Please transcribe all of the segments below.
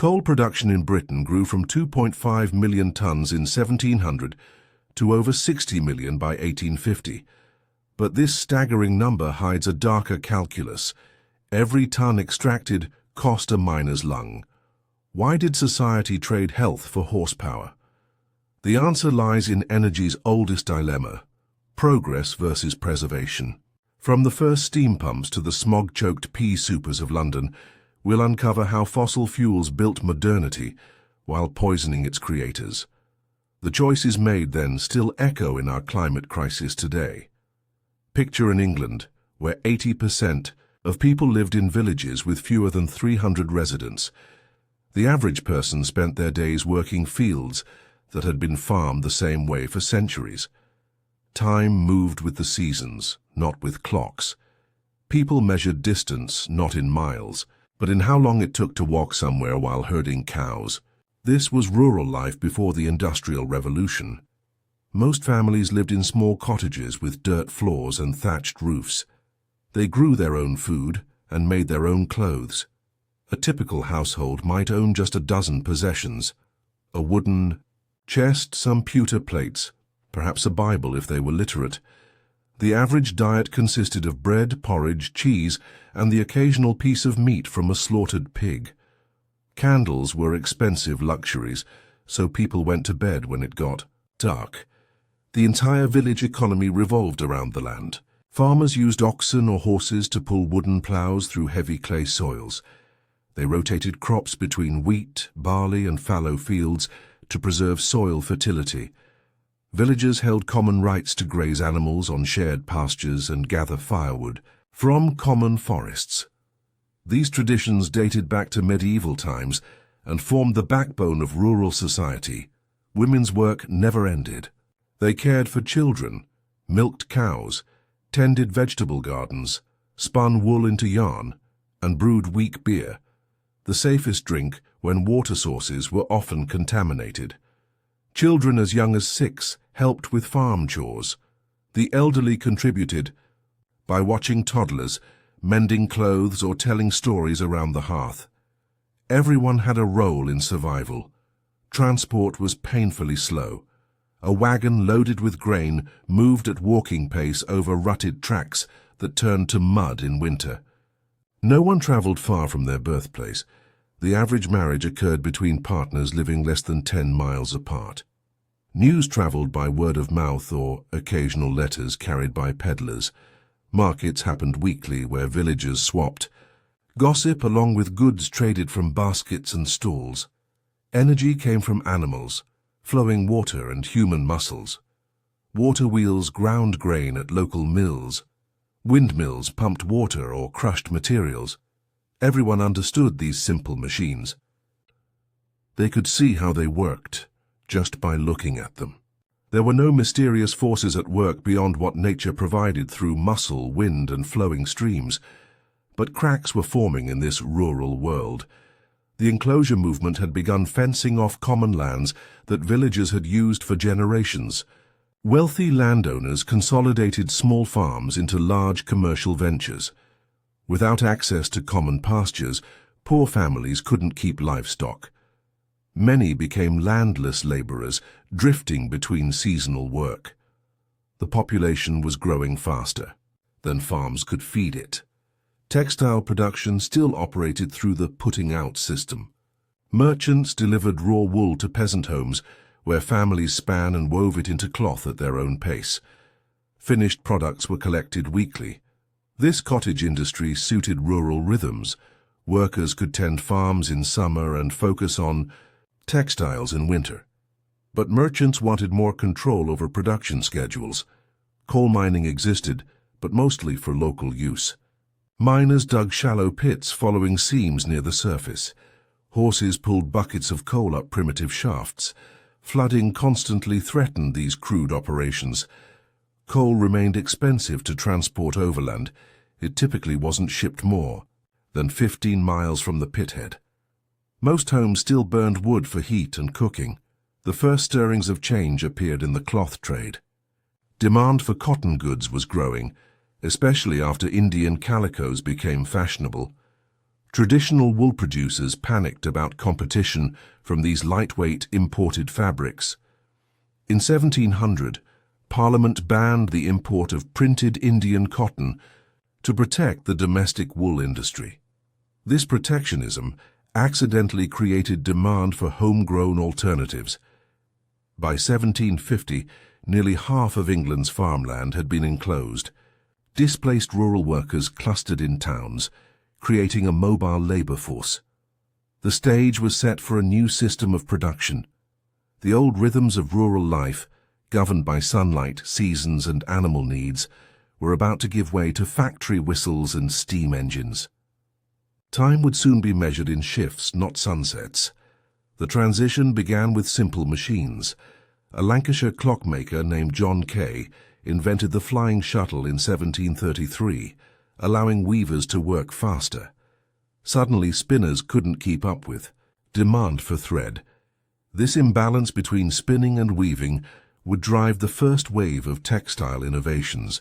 Coal production in Britain grew from 2.5 million tons in 1700 to over 60 million by 1850. But this staggering number hides a darker calculus. Every ton extracted cost a miner's lung. Why did society trade health for horsepower? The answer lies in energy's oldest dilemma: progress versus preservation. From the first steam pumps to the smog-choked pea supers of London, we'll uncover how fossil fuels built modernity while poisoning its creators. The choices made then still echo in our climate crisis today. Picture an England where 80% of people lived in villages with fewer than 300 residents. The average person spent their days working fields that had been farmed the same way for centuries. Time moved with the seasons, not with clocks. People measured distance not in miles, but in how long it took to walk somewhere while herding cows. This was rural life before the Industrial Revolution. Most families lived in small cottages with dirt floors and thatched roofs. They grew their own food and made their own clothes. A typical household might own just a dozen possessions: a wooden chest, some pewter plates, perhaps a Bible if they were literate. The average diet consisted of bread, porridge, cheese, and the occasional piece of meat from a slaughtered pig. Candles were expensive luxuries, so people went to bed when it got dark. The entire village economy revolved around the land. Farmers used oxen or horses to pull wooden plows through heavy clay soils. They rotated crops between wheat, barley, and fallow fields to preserve soil fertility. Villagers held common rights to graze animals on shared pastures and gather firewood from common forests. These traditions dated back to medieval times and formed the backbone of rural society. Women's work never ended. They cared for children, milked cows, tended vegetable gardens, spun wool into yarn, and brewed weak beer, the safest drink when water sources were often contaminated. Children as young as 6 helped with farm chores. The elderly contributed by watching toddlers, mending clothes, or telling stories around the hearth. Everyone had a role in survival. Transport was painfully slow. A wagon loaded with grain moved at walking pace over rutted tracks that turned to mud in winter. No one traveled far from their birthplace. The average marriage occurred between partners living less than 10 miles apart. News traveled by word of mouth or occasional letters carried by peddlers. Markets happened weekly where villagers swapped gossip along with goods traded from baskets and stalls. Energy came from animals, flowing water, and human muscles. Water wheels ground grain at local mills. Windmills pumped water or crushed materials. Everyone understood these simple machines. They could see how they worked just by looking at them. There were no mysterious forces at work beyond what nature provided through muscle, wind, and flowing streams. But cracks were forming in this rural world. The enclosure movement had begun fencing off common lands that villagers had used for generations. Wealthy landowners consolidated small farms into large commercial ventures. Without access to common pastures, poor families couldn't keep livestock. Many became landless laborers, drifting between seasonal work. The population was growing faster than farms could feed it. Textile production still operated through the putting-out system. Merchants delivered raw wool to peasant homes, where families span and wove it into cloth at their own pace. Finished products were collected weekly. This cottage industry suited rural rhythms. Workers could tend farms in summer and focus on textiles in winter. But merchants wanted more control over production schedules. Coal mining existed, but mostly for local use. Miners dug shallow pits following seams near the surface. Horses pulled buckets of coal up primitive shafts. Flooding constantly threatened these crude operations. Coal remained expensive to transport overland. It typically wasn't shipped more than 15 miles from the pithead. Most homes still burned wood for heat and cooking. The first stirrings of change appeared in the cloth trade. Demand for cotton goods was growing, especially after Indian calicos became fashionable. Traditional wool producers panicked about competition from these lightweight imported fabrics. In 1700, Parliament banned the import of printed Indian cotton to protect the domestic wool industry. This protectionism accidentally created demand for homegrown alternatives. By 1750, nearly half of England's farmland had been enclosed. Displaced rural workers clustered in towns, creating a mobile labor force. The stage was set for a new system of production. The old rhythms of rural life, governed by sunlight, seasons, and animal needs, were about to give way to factory whistles and steam engines. Time would soon be measured in shifts, not sunsets. The transition began with simple machines. A Lancashire clockmaker named John Kay invented the flying shuttle in 1733, allowing weavers to work faster. Suddenly, spinners couldn't keep up with demand for thread. This imbalance between spinning and weaving would drive the first wave of textile innovations.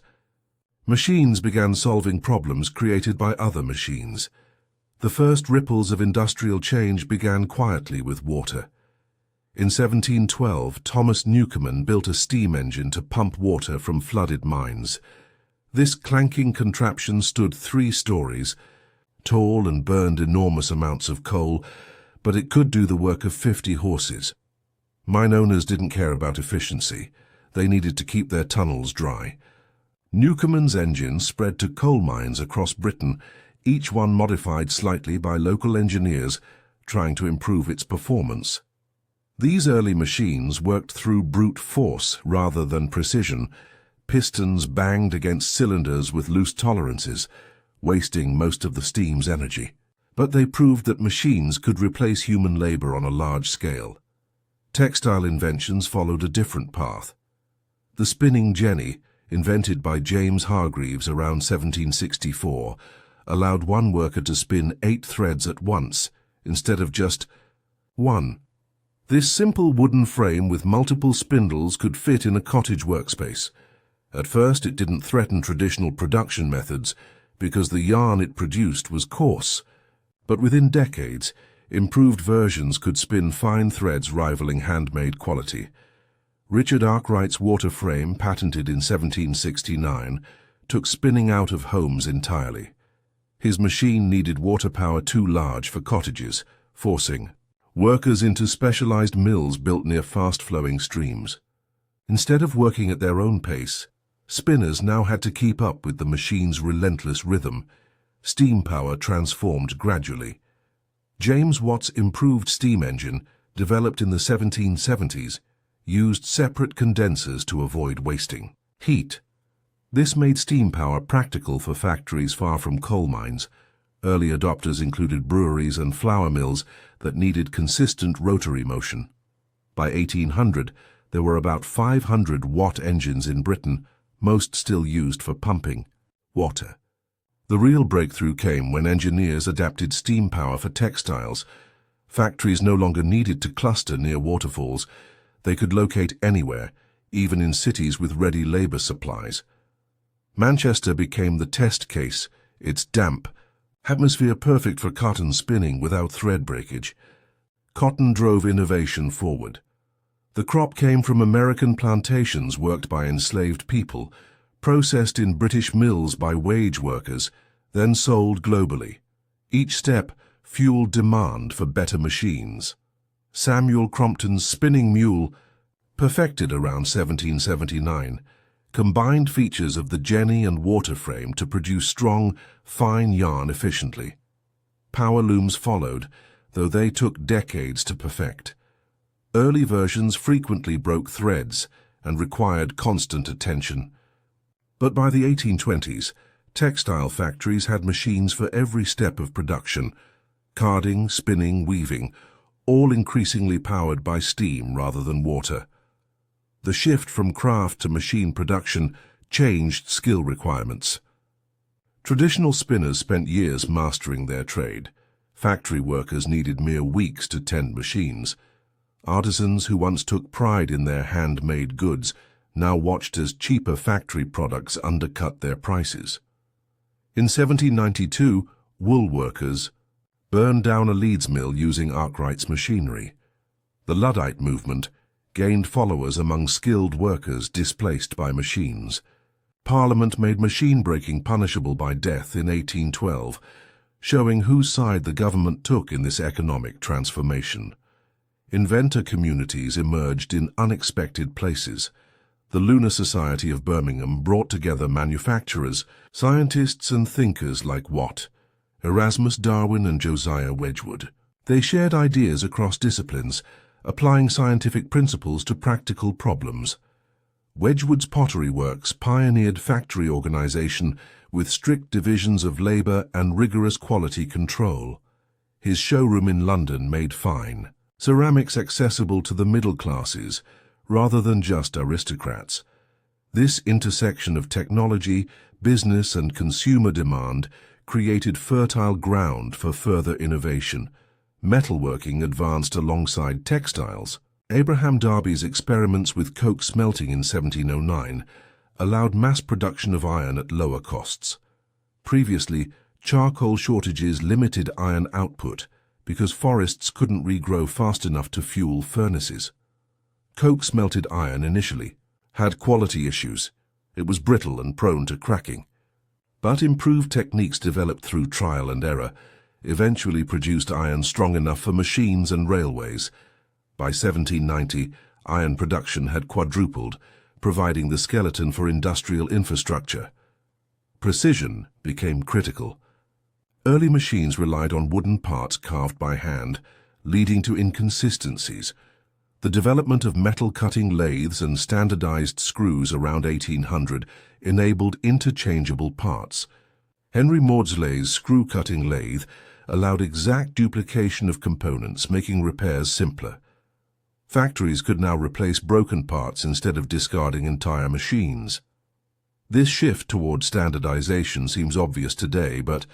Machines began solving problems created by other machines. The first ripples of industrial change began quietly with water. In 1712, Thomas Newcomen built a steam engine to pump water from flooded mines. This clanking contraption stood 3 stories, tall and burned enormous amounts of coal, but it could do the work of 50 horses. Mine owners didn't care about efficiency. They needed to keep their tunnels dry. Newcomen's engine spread to coal mines across Britain, each one modified slightly by local engineers trying to improve its performance. These early machines worked through brute force rather than precision. Pistons banged against cylinders with loose tolerances, wasting most of the steam's energy. But they proved that machines could replace human labor on a large scale. Textile inventions followed a different path. The spinning jenny, invented by James Hargreaves around 1764, allowed one worker to spin 8 threads at once, instead of just 1. This simple wooden frame with multiple spindles could fit in a cottage workspace. At first, it didn't threaten traditional production methods because the yarn it produced was coarse. But within decades, improved versions could spin fine threads rivaling handmade quality. Richard Arkwright's water frame, patented in 1769, took spinning out of homes entirely. His machine needed water power too large for cottages, forcing workers into specialized mills built near fast-flowing streams. Instead of working at their own pace, spinners now had to keep up with the machine's relentless rhythm. Steam power transformed gradually. James Watt's improved steam engine, developed in the 1770s, used separate condensers to avoid wasting heat. This made steam power practical for factories far from coal mines. Early adopters included breweries and flour mills that needed consistent rotary motion. By 1800, there were about 500 Watt engines in Britain, most still used for pumping water. The real breakthrough came when engineers adapted steam power for textiles. Factories no longer needed to cluster near waterfalls. They could locate anywhere, even in cities with ready labor supplies. Manchester became the test case, its damp atmosphere perfect for cotton spinning without thread breakage. Cotton drove innovation forward. The crop came from American plantations worked by enslaved people, processed in British mills by wage workers, then sold globally. Each step fueled demand for better machines. Samuel Crompton's spinning mule, perfected around 1779, combined features of the jenny and water frame to produce strong, fine yarn efficiently. Power looms followed, though they took decades to perfect. Early versions frequently broke threads and required constant attention. But by the 1820s, textile factories had machines for every step of production: carding, spinning, weaving, all increasingly powered by steam rather than water. The shift from craft to machine production changed skill requirements. Traditional spinners spent years mastering their trade. Factory workers needed mere weeks to tend machines. Artisans who once took pride in their handmade goods now watched as cheaper factory products undercut their prices. In 1792, wool workers, burned down a Leeds mill using Arkwright's machinery. The Luddite movement gained followers among skilled workers displaced by machines. Parliament made machine-breaking punishable by death in 1812, showing whose side the government took in this economic transformation. Inventor communities emerged in unexpected places. The Lunar Society of Birmingham brought together manufacturers, scientists and thinkers like Watt, Erasmus Darwin and Josiah Wedgwood. They shared ideas across disciplines, applying scientific principles to practical problems. Wedgwood's pottery works pioneered factory organization with strict divisions of labor and rigorous quality control. His showroom in London made fine ceramics accessible to the middle classes rather than just aristocrats. This intersection of technology, business and consumer demand created fertile ground for further innovation. Metalworking advanced alongside textiles. Abraham Darby's experiments with coke smelting in 1709 allowed mass production of iron at lower costs. Previously, charcoal shortages limited iron output because forests couldn't regrow fast enough to fuel furnaces. Coke-smelted iron initially had quality issues. It was brittle and prone to cracking. But improved techniques developed through trial and error eventually produced iron strong enough for machines and railways. By 1790, iron production had quadrupled, providing the skeleton for industrial infrastructure. Precision became critical. Early machines relied on wooden parts carved by hand, leading to inconsistencies. The development of metal-cutting lathes and standardized screws around 1800 enabled interchangeable parts. Henry Maudslay's screw-cutting lathe allowed exact duplication of components, making repairs simpler. Factories could now replace broken parts instead of discarding entire machines. This shift toward standardization seems obvious today, but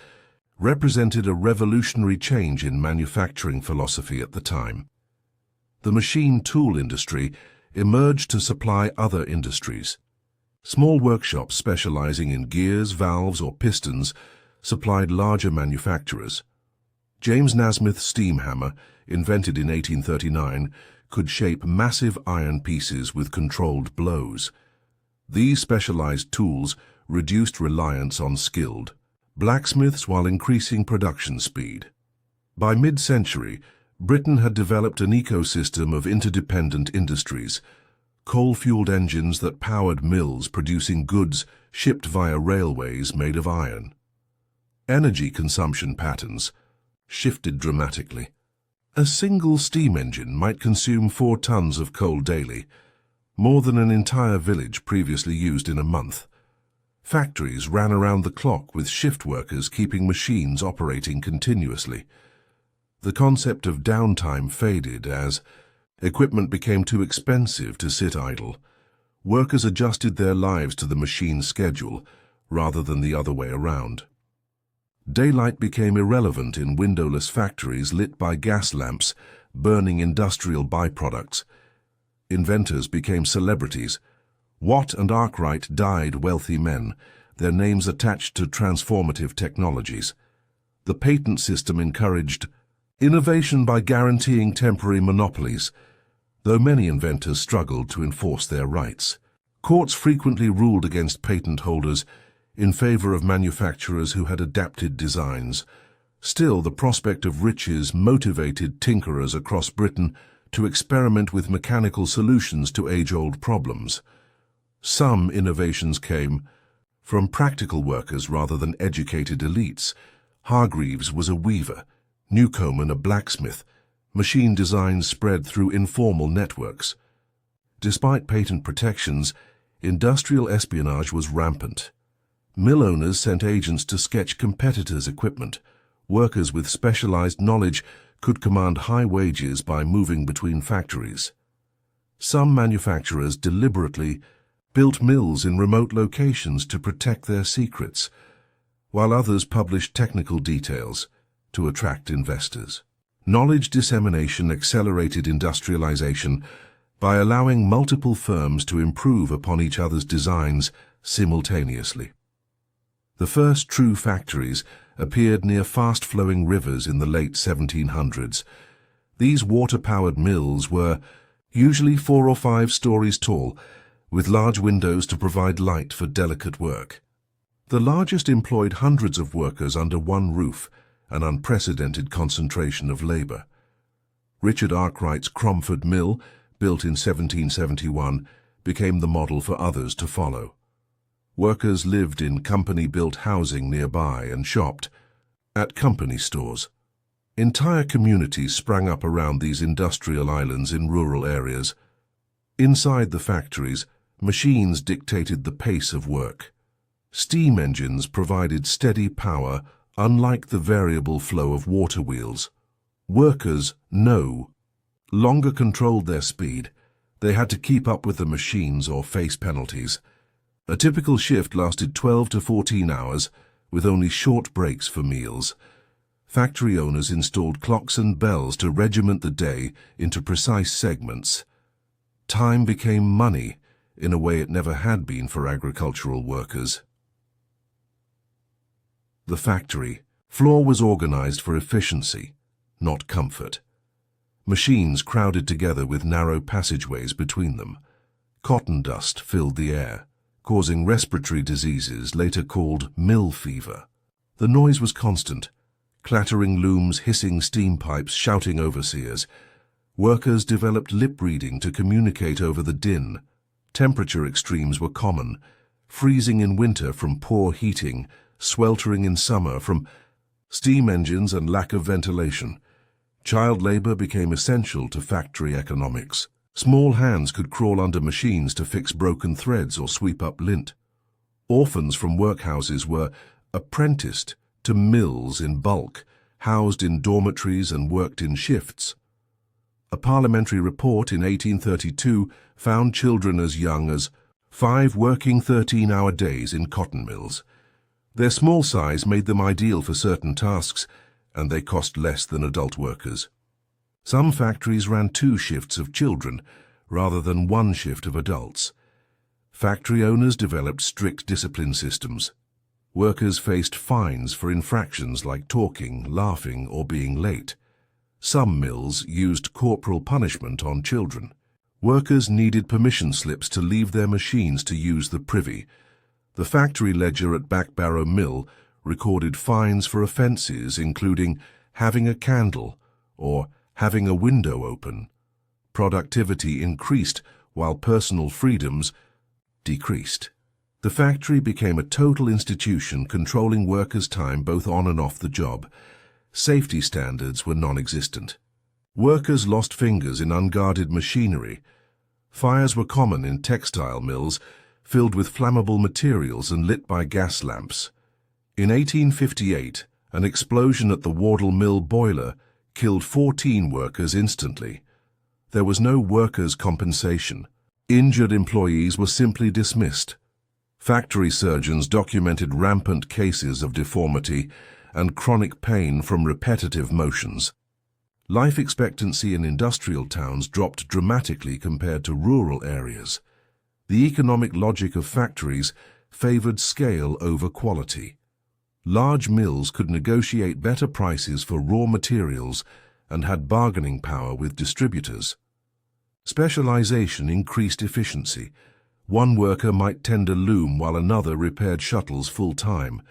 represented a revolutionary change in manufacturing philosophy at the time. The machine tool industry emerged to supply other industries. Small workshops specializing in gears, valves, or pistons supplied larger manufacturers. James Nasmyth's steam hammer, invented in 1839, could shape massive iron pieces with controlled blows. These specialized tools reduced reliance on skilled blacksmiths while increasing production speed. By mid-century, Britain had developed an ecosystem of interdependent industries, coal-fueled engines that powered mills producing goods shipped via railways made of iron. Energy consumption patterns shifted dramatically. A single steam engine might consume 4 tons of coal daily, more than an entire village previously used in a month. Factories ran around the clock with shift workers keeping machines operating continuously. The concept of downtime faded as equipment became too expensive to sit idle. Workers adjusted their lives to the machine's schedule rather than the other way around. Daylight became irrelevant in windowless factories lit by gas lamps, burning industrial byproducts. Inventors became celebrities. Watt and Arkwright died wealthy men, their names attached to transformative technologies. The patent system encouraged innovation by guaranteeing temporary monopolies, though many inventors struggled to enforce their rights. Courts frequently ruled against patent holders in favor of manufacturers who had adapted designs. Still, the prospect of riches motivated tinkerers across Britain to experiment with mechanical solutions to age-old problems. Some innovations came from practical workers rather than educated elites. Hargreaves was a weaver, Newcomen a blacksmith. Machine designs spread through informal networks. Despite patent protections, industrial espionage was rampant. Mill owners sent agents to sketch competitors' equipment. Workers with specialized knowledge could command high wages by moving between factories. Some manufacturers deliberately built mills in remote locations to protect their secrets, while others published technical details to attract investors. Knowledge dissemination accelerated industrialization by allowing multiple firms to improve upon each other's designs simultaneously. The first true factories appeared near fast-flowing rivers in the late 1700s. These water-powered mills were usually 4 or 5 stories tall, with large windows to provide light for delicate work. The largest employed hundreds of workers under one roof, an unprecedented concentration of labor. Richard Arkwright's Cromford Mill, built in 1771, became the model for others to follow. Workers lived in company-built housing nearby and shopped at company stores. Entire communities sprang up around these industrial islands in rural areas. Inside the factories, machines dictated the pace of work. Steam engines provided steady power, unlike the variable flow of water wheels. Workers no longer controlled their speed. They had to keep up with the machines or face penalties. A typical shift lasted 12 to 14 hours, with only short breaks for meals. Factory owners installed clocks and bells to regiment the day into precise segments. Time became money in a way it never had been for agricultural workers. The factory floor was organized for efficiency, not comfort. Machines crowded together with narrow passageways between them. Cotton dust filled the air, causing respiratory diseases later called mill fever. The noise was constant. Clattering looms, hissing steam pipes, shouting overseers. Workers developed lip reading to communicate over the din. Temperature extremes were common. Freezing in winter from poor heating, sweltering in summer from steam engines and lack of ventilation. Child labor became essential to factory economics. Small hands could crawl under machines to fix broken threads or sweep up lint. Orphans from workhouses were apprenticed to mills in bulk, housed in dormitories and worked in shifts. A parliamentary report in 1832 found children as young as 5 working 13-hour days in cotton mills. Their small size made them ideal for certain tasks, and they cost less than adult workers. Some factories ran 2 shifts of children, rather than 1 shift of adults. Factory owners developed strict discipline systems. Workers faced fines for infractions like talking, laughing, or being late. Some mills used corporal punishment on children. Workers needed permission slips to leave their machines to use the privy. The factory ledger at Backbarrow Mill recorded fines for offences including having a candle or having a window open. Productivity increased while personal freedoms decreased. The factory became a total institution controlling workers' time both on and off the job. Safety standards were non-existent. Workers lost fingers in unguarded machinery. Fires were common in textile mills, filled with flammable materials and lit by gas lamps. In 1858, an explosion at the Wardle Mill boiler killed 14 workers instantly. There was no workers' compensation. Injured employees were simply dismissed. Factory surgeons documented rampant cases of deformity and chronic pain from repetitive motions. Life expectancy in industrial towns dropped dramatically compared to rural areas. The economic logic of factories favored scale over quality. Large mills could negotiate better prices for raw materials and had bargaining power with distributors. Specialization increased efficiency. One worker might tend a loom while another repaired shuttles full-time.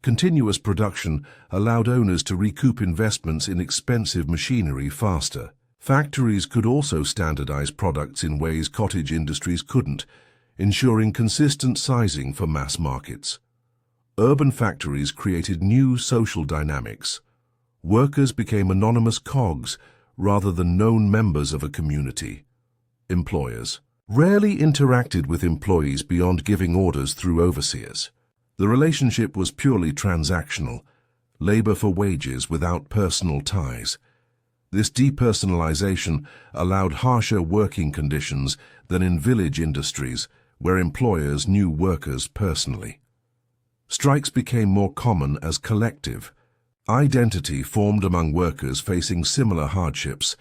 Continuous production allowed owners to recoup investments in expensive machinery faster. Factories could also standardize products in ways cottage industries couldn't, ensuring consistent sizing for mass markets. Urban factories created new social dynamics. Workers became anonymous cogs rather than known members of a community. Employers rarely interacted with employees beyond giving orders through overseers. The relationship was purely transactional, labor for wages without personal ties. This depersonalization allowed harsher working conditions than in village industries where employers knew workers personally. Strikes became more common as collective. Identity formed among workers facing similar hardships.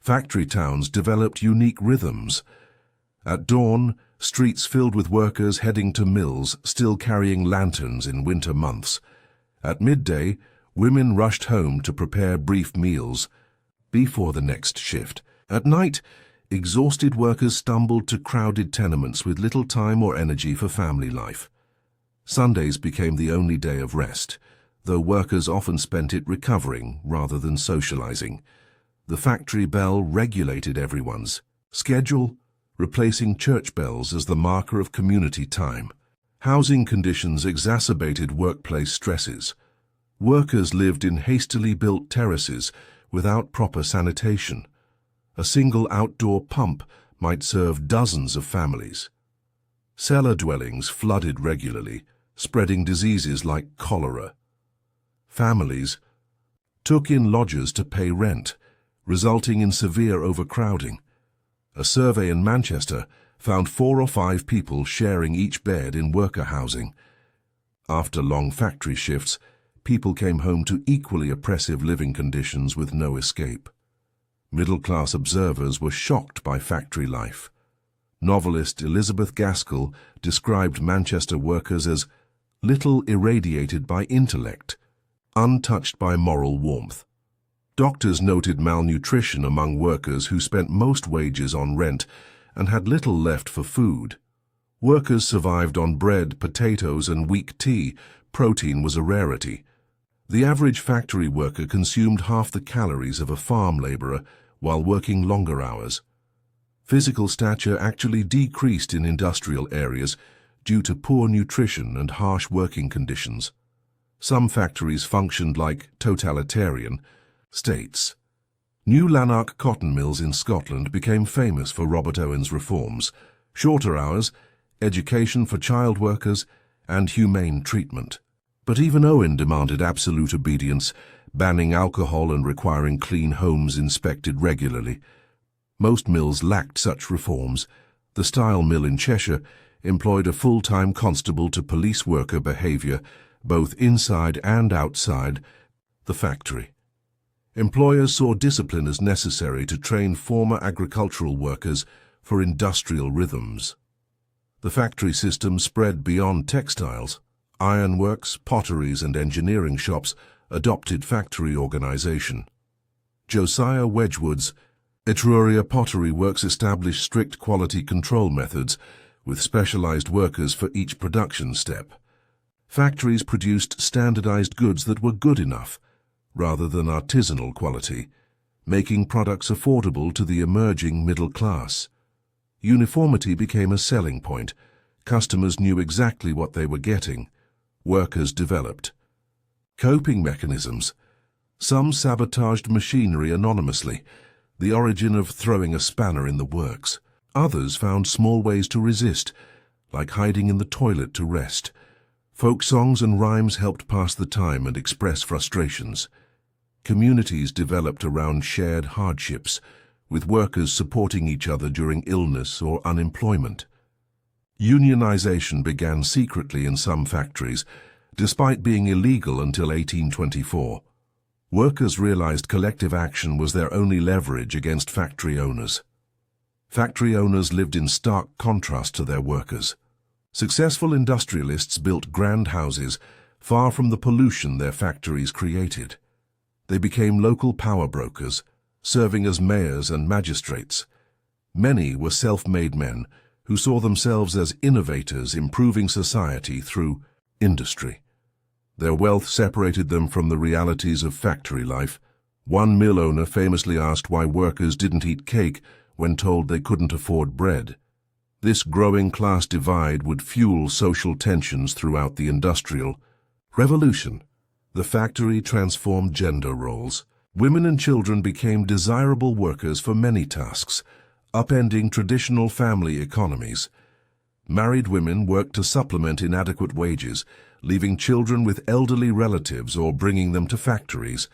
Factory towns developed unique rhythms. At dawn, streets filled with workers heading to mills, still carrying lanterns in winter months. At midday, women rushed home to prepare brief meals before the next shift. At night, exhausted workers stumbled to crowded tenements with little time or energy for family life. Sundays became the only day of rest, though workers often spent it recovering rather than socializing. The factory bell regulated everyone's schedule, replacing church bells as the marker of community time. Housing conditions exacerbated workplace stresses. Workers lived in hastily built terraces without proper sanitation. A single outdoor pump might serve dozens of families. Cellar dwellings flooded regularly, spreading diseases like cholera. Families took in lodgers to pay rent, resulting in severe overcrowding. A survey in Manchester found 4 or 5 people sharing each bed in worker housing. After long factory shifts, people came home to equally oppressive living conditions with no escape. Middle-class observers were shocked by factory life. Novelist Elizabeth Gaskell described Manchester workers as little irradiated by intellect, untouched by moral warmth. Doctors noted malnutrition among workers who spent most wages on rent and had little left for food. Workers survived on bread, potatoes, and weak tea. Protein was a rarity. The average factory worker consumed half the calories of a farm laborer while working longer hours. Physical stature actually decreased in industrial areas due to poor nutrition and harsh working conditions. Some factories functioned like totalitarian states. New Lanark cotton mills in Scotland became famous for Robert Owen's reforms: shorter hours, education for child workers, and humane treatment. But even Owen demanded absolute obedience, banning alcohol and requiring clean homes inspected regularly. Most mills lacked such reforms. The Stile Mill in Cheshire employed a full-time constable to police worker behaviour, both inside and outside the factory. Employers saw discipline as necessary to train former agricultural workers for industrial rhythms. The factory system spread beyond textiles. Ironworks, potteries, and engineering shops adopted factory organization. Josiah Wedgwood's Etruria Pottery Works established strict quality control methods with specialized workers for each production step. Factories produced standardized goods that were good enough, rather than artisanal quality, making products affordable to the emerging middle class. Uniformity became a selling point. Customers knew exactly what they were getting. Workers developed coping mechanisms. Some sabotaged machinery anonymously, the origin of throwing a spanner in the works. Others found small ways to resist, like hiding in the toilet to rest. Folk songs and rhymes helped pass the time and express frustrations. Communities developed around shared hardships, with workers supporting each other during illness or unemployment. Unionization began secretly in some factories, despite being illegal until 1824. Workers realized collective action was their only leverage against factory owners. Factory owners lived in stark contrast to their workers. Successful industrialists built grand houses, far from the pollution their factories created. They became local power brokers, serving as mayors and magistrates. Many were self-made men who saw themselves as innovators improving society through industry. Their wealth separated them from the realities of factory life. One mill owner famously asked why workers didn't eat cake when told they couldn't afford bread. This growing class divide would fuel social tensions throughout the Industrial Revolution. The factory transformed gender roles. Women and children became desirable workers for many tasks, upending traditional family economies. Married women worked to supplement inadequate wages, leaving children with elderly relatives or bringing them to factories.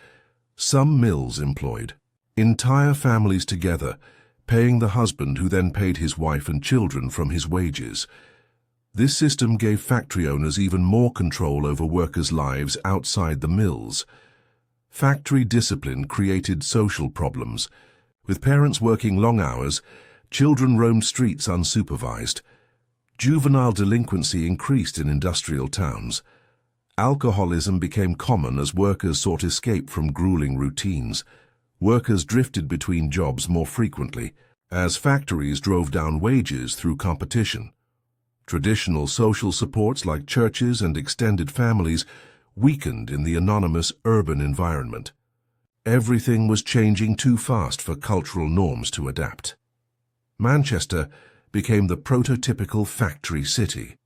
Some mills employed entire families together, paying the husband who then paid his wife and children from his wages. This system gave factory owners even more control over workers' lives outside the mills. Factory discipline created social problems. With parents working long hours, children roamed streets unsupervised. Juvenile delinquency increased in industrial towns. Alcoholism became common as workers sought escape from grueling routines. Workers drifted between jobs more frequently, as factories drove down wages through competition. Traditional social supports like churches and extended families weakened in the anonymous urban environment. Everything was changing too fast for cultural norms to adapt. Manchester became the prototypical factory city.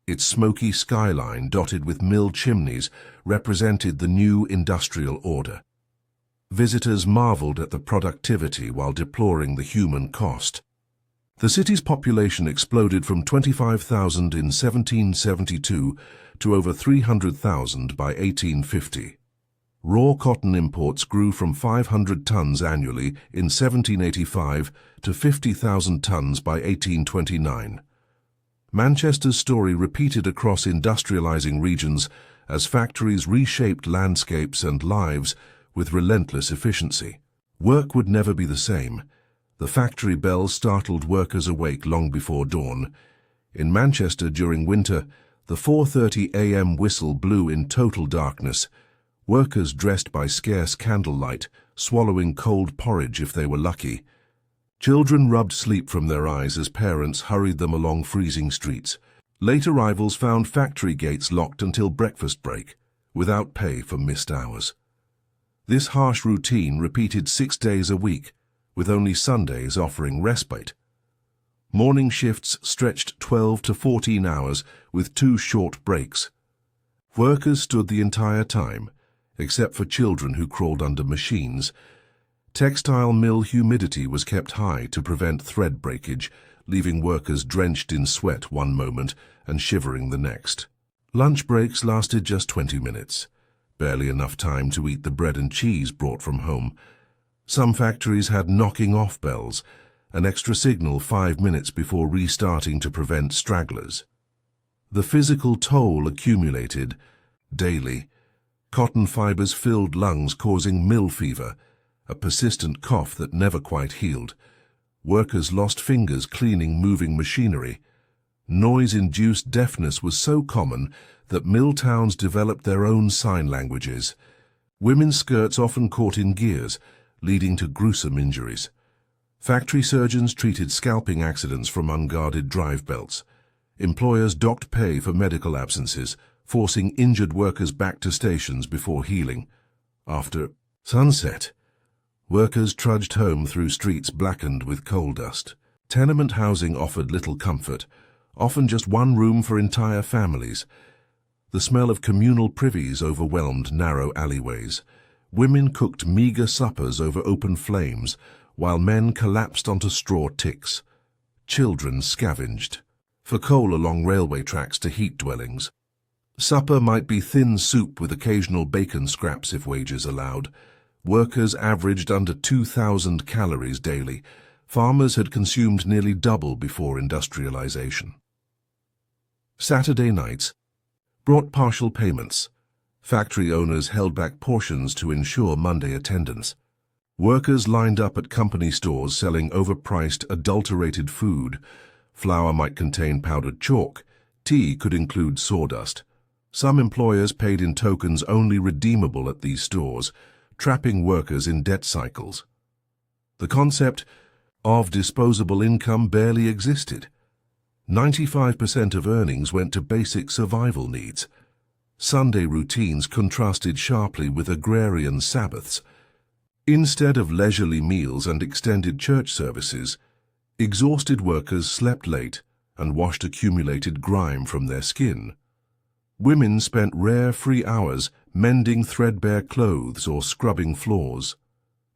Its smoky skyline, dotted with mill chimneys, represented the new industrial order. Visitors marveled at the productivity while deploring the human cost. The city's population exploded from 25,000 in 1772 to over 300,000 by 1850. Raw cotton imports grew from 500 tons annually in 1785 to 50,000 tons by 1829. Manchester's story repeated across industrializing regions as factories reshaped landscapes and lives with relentless efficiency. Work would never be the same. The factory bells startled workers awake long before dawn. In Manchester during winter, the 4:30 a.m. whistle blew in total darkness. Workers dressed by scarce candlelight, swallowing cold porridge if they were lucky. Children rubbed sleep from their eyes as parents hurried them along freezing streets. Late arrivals found factory gates locked until breakfast break, without pay for missed hours. This harsh routine repeated 6 days a week, with only Sundays offering respite. Morning shifts stretched 12 to 14 hours with 2 short breaks. Workers stood the entire time, except for children who crawled under machines. Textile mill humidity was kept high to prevent thread breakage, leaving workers drenched in sweat one moment and shivering the next. Lunch breaks lasted just 20 minutes. Barely enough time to eat the bread and cheese brought from home. Some factories had knocking off bells, an extra signal 5 minutes before restarting to prevent stragglers. The physical toll accumulated daily. Cotton fibers filled lungs, causing mill fever, a persistent cough that never quite healed. Workers lost fingers cleaning moving machinery. Noise-induced deafness was so common that mill towns developed their own sign languages. Women's skirts often caught in gears, leading to gruesome injuries. Factory surgeons treated scalping accidents from unguarded drive belts. Employers docked pay for medical absences, forcing injured workers back to stations before healing. After sunset, workers trudged home through streets blackened with coal dust. Tenement housing offered little comfort, often just one room for entire families. The smell of communal privies overwhelmed narrow alleyways. Women cooked meager suppers over open flames, while men collapsed onto straw ticks. Children scavenged for coal along railway tracks to heat dwellings. Supper might be thin soup with occasional bacon scraps if wages allowed. Workers averaged under 2,000 calories daily. Farmers had consumed nearly double before industrialization. Saturday nights brought partial payments. Factory owners held back portions to ensure Monday attendance. Workers lined up at company stores selling overpriced, adulterated food. Flour might contain powdered chalk. Tea could include sawdust. Some employers paid in tokens only redeemable at these stores, trapping workers in debt cycles. The concept of disposable income barely existed. 95% of earnings went to basic survival needs. Sunday routines contrasted sharply with agrarian Sabbaths. Instead of leisurely meals and extended church services, exhausted workers slept late and washed accumulated grime from their skin. Women spent rare free hours mending threadbare clothes or scrubbing floors.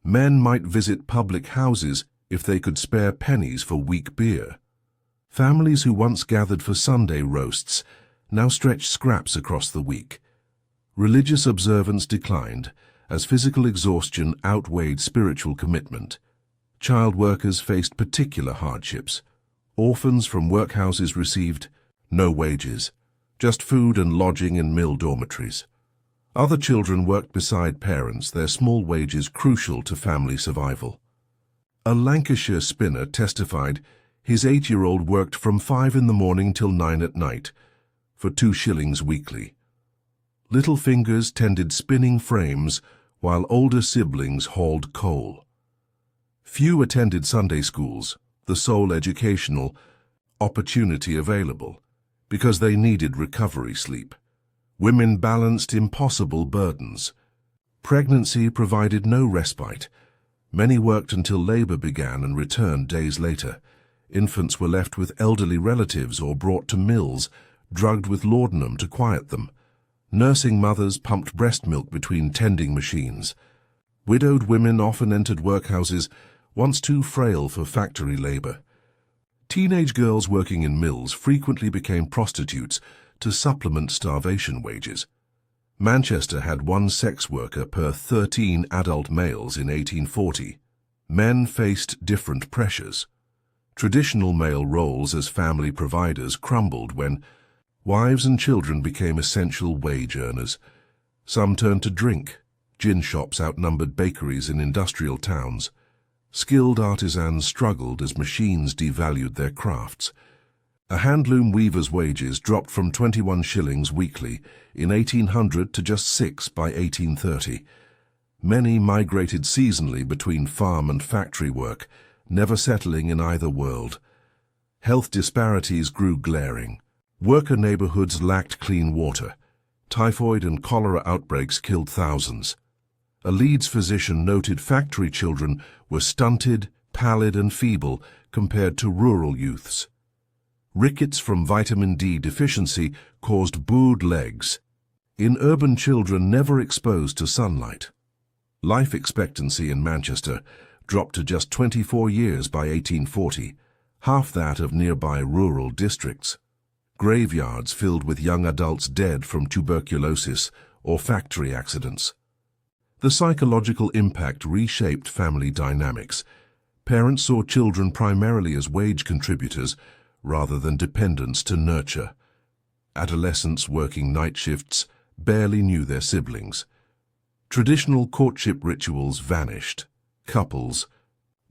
Men might visit public houses if they could spare pennies for weak beer. Families who once gathered for Sunday roasts now stretched scraps across the week. Religious observance declined as physical exhaustion outweighed spiritual commitment. Child workers faced particular hardships. Orphans from workhouses received no wages, just food and lodging in mill dormitories. Other children worked beside parents, their small wages crucial to family survival. A Lancashire spinner testified His 8-year-old worked from 5 in the morning till 9 at night, for 2 shillings weekly. Little fingers tended spinning frames, while older siblings hauled coal. Few attended Sunday schools, the sole educational opportunity available, because they needed recovery sleep. Women balanced impossible burdens. Pregnancy provided no respite. Many worked until labor began and returned days later. Infants were left with elderly relatives or brought to mills, drugged with laudanum to quiet them. Nursing mothers pumped breast milk between tending machines. Widowed women often entered workhouses, once too frail for factory labor. Teenage girls working in mills frequently became prostitutes to supplement starvation wages. Manchester had 1 sex worker per 13 adult males in 1840. Men faced different pressures. Traditional male roles as family providers crumbled when wives and children became essential wage earners. Some turned to drink. Gin shops outnumbered bakeries in industrial towns. Skilled artisans struggled as machines devalued their crafts. A handloom weaver's wages dropped from 21 shillings weekly in 1800 to just 6 by 1830. Many migrated seasonally between farm and factory work, never settling in either world. Health disparities grew glaring. Worker neighborhoods lacked clean water. Typhoid and cholera outbreaks killed thousands. A Leeds physician noted factory children were stunted, pallid and feeble compared to rural youths. Rickets from vitamin D deficiency caused bowed legs. In urban children never exposed to sunlight. Life expectancy in Manchester dropped to just 24 years by 1840, half that of nearby rural districts. Graveyards filled with young adults dead from tuberculosis or factory accidents. The psychological impact reshaped family dynamics. Parents saw children primarily as wage contributors rather than dependents to nurture. Adolescents working night shifts barely knew their siblings. Traditional courtship rituals vanished. Couples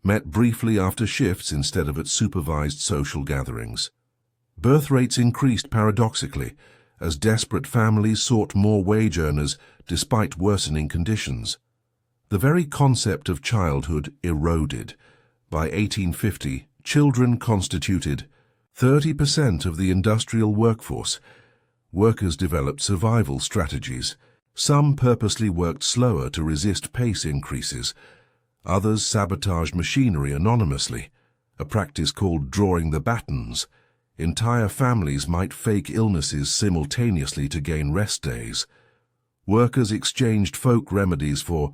met briefly after shifts instead of at supervised social gatherings. Birth rates increased paradoxically as desperate families sought more wage earners despite worsening conditions. The very concept of childhood eroded. By 1850, children constituted 30% of the industrial workforce. Workers developed survival strategies. Some purposely worked slower to resist pace increases. Others sabotaged machinery anonymously, a practice called drawing the batons. Entire families might fake illnesses simultaneously to gain rest days. Workers exchanged folk remedies for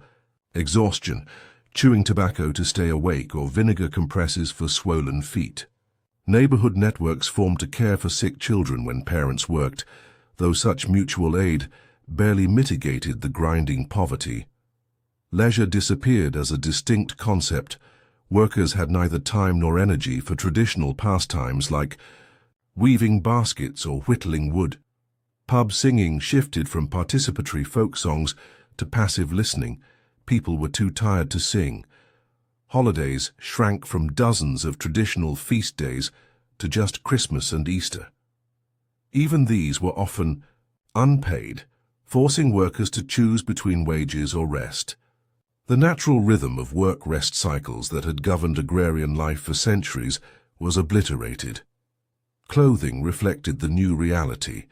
exhaustion, chewing tobacco to stay awake or vinegar compresses for swollen feet. Neighborhood networks formed to care for sick children when parents worked, though such mutual aid barely mitigated the grinding poverty. Leisure disappeared as a distinct concept. Workers had neither time nor energy for traditional pastimes like weaving baskets or whittling wood. Pub singing shifted from participatory folk songs to passive listening. People were too tired to sing. Holidays shrank from dozens of traditional feast days to just Christmas and Easter. Even these were often unpaid, forcing workers to choose between wages or rest. The natural rhythm of work-rest cycles that had governed agrarian life for centuries was obliterated. Clothing reflected the new reality.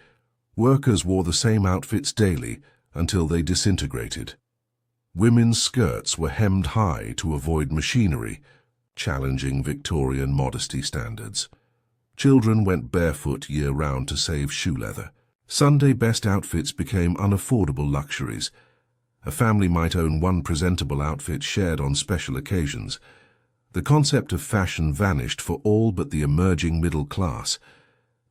Workers wore the same outfits daily until they disintegrated. Women's skirts were hemmed high to avoid machinery, challenging Victorian modesty standards. Children went barefoot year-round to save shoe leather. Sunday best outfits became unaffordable luxuries. A family might own one presentable outfit shared on special occasions. The concept of fashion vanished for all but the emerging middle class.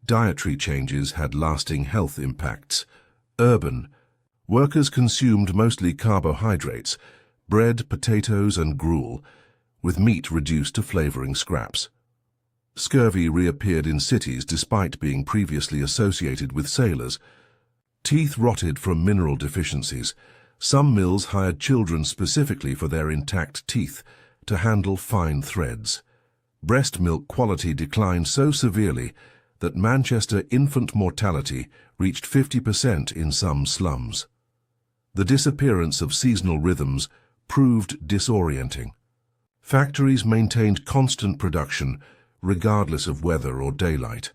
Dietary changes had lasting health impacts. Urban workers consumed mostly carbohydrates, bread, potatoes, and gruel, with meat reduced to flavoring scraps. Scurvy reappeared in cities despite being previously associated with sailors. Teeth rotted from mineral deficiencies. Some mills hired children specifically for their intact teeth to handle fine threads. Breast milk quality declined so severely that Manchester infant mortality reached 50% in some slums. The disappearance of seasonal rhythms proved disorienting. Factories maintained constant production, regardless of weather or daylight.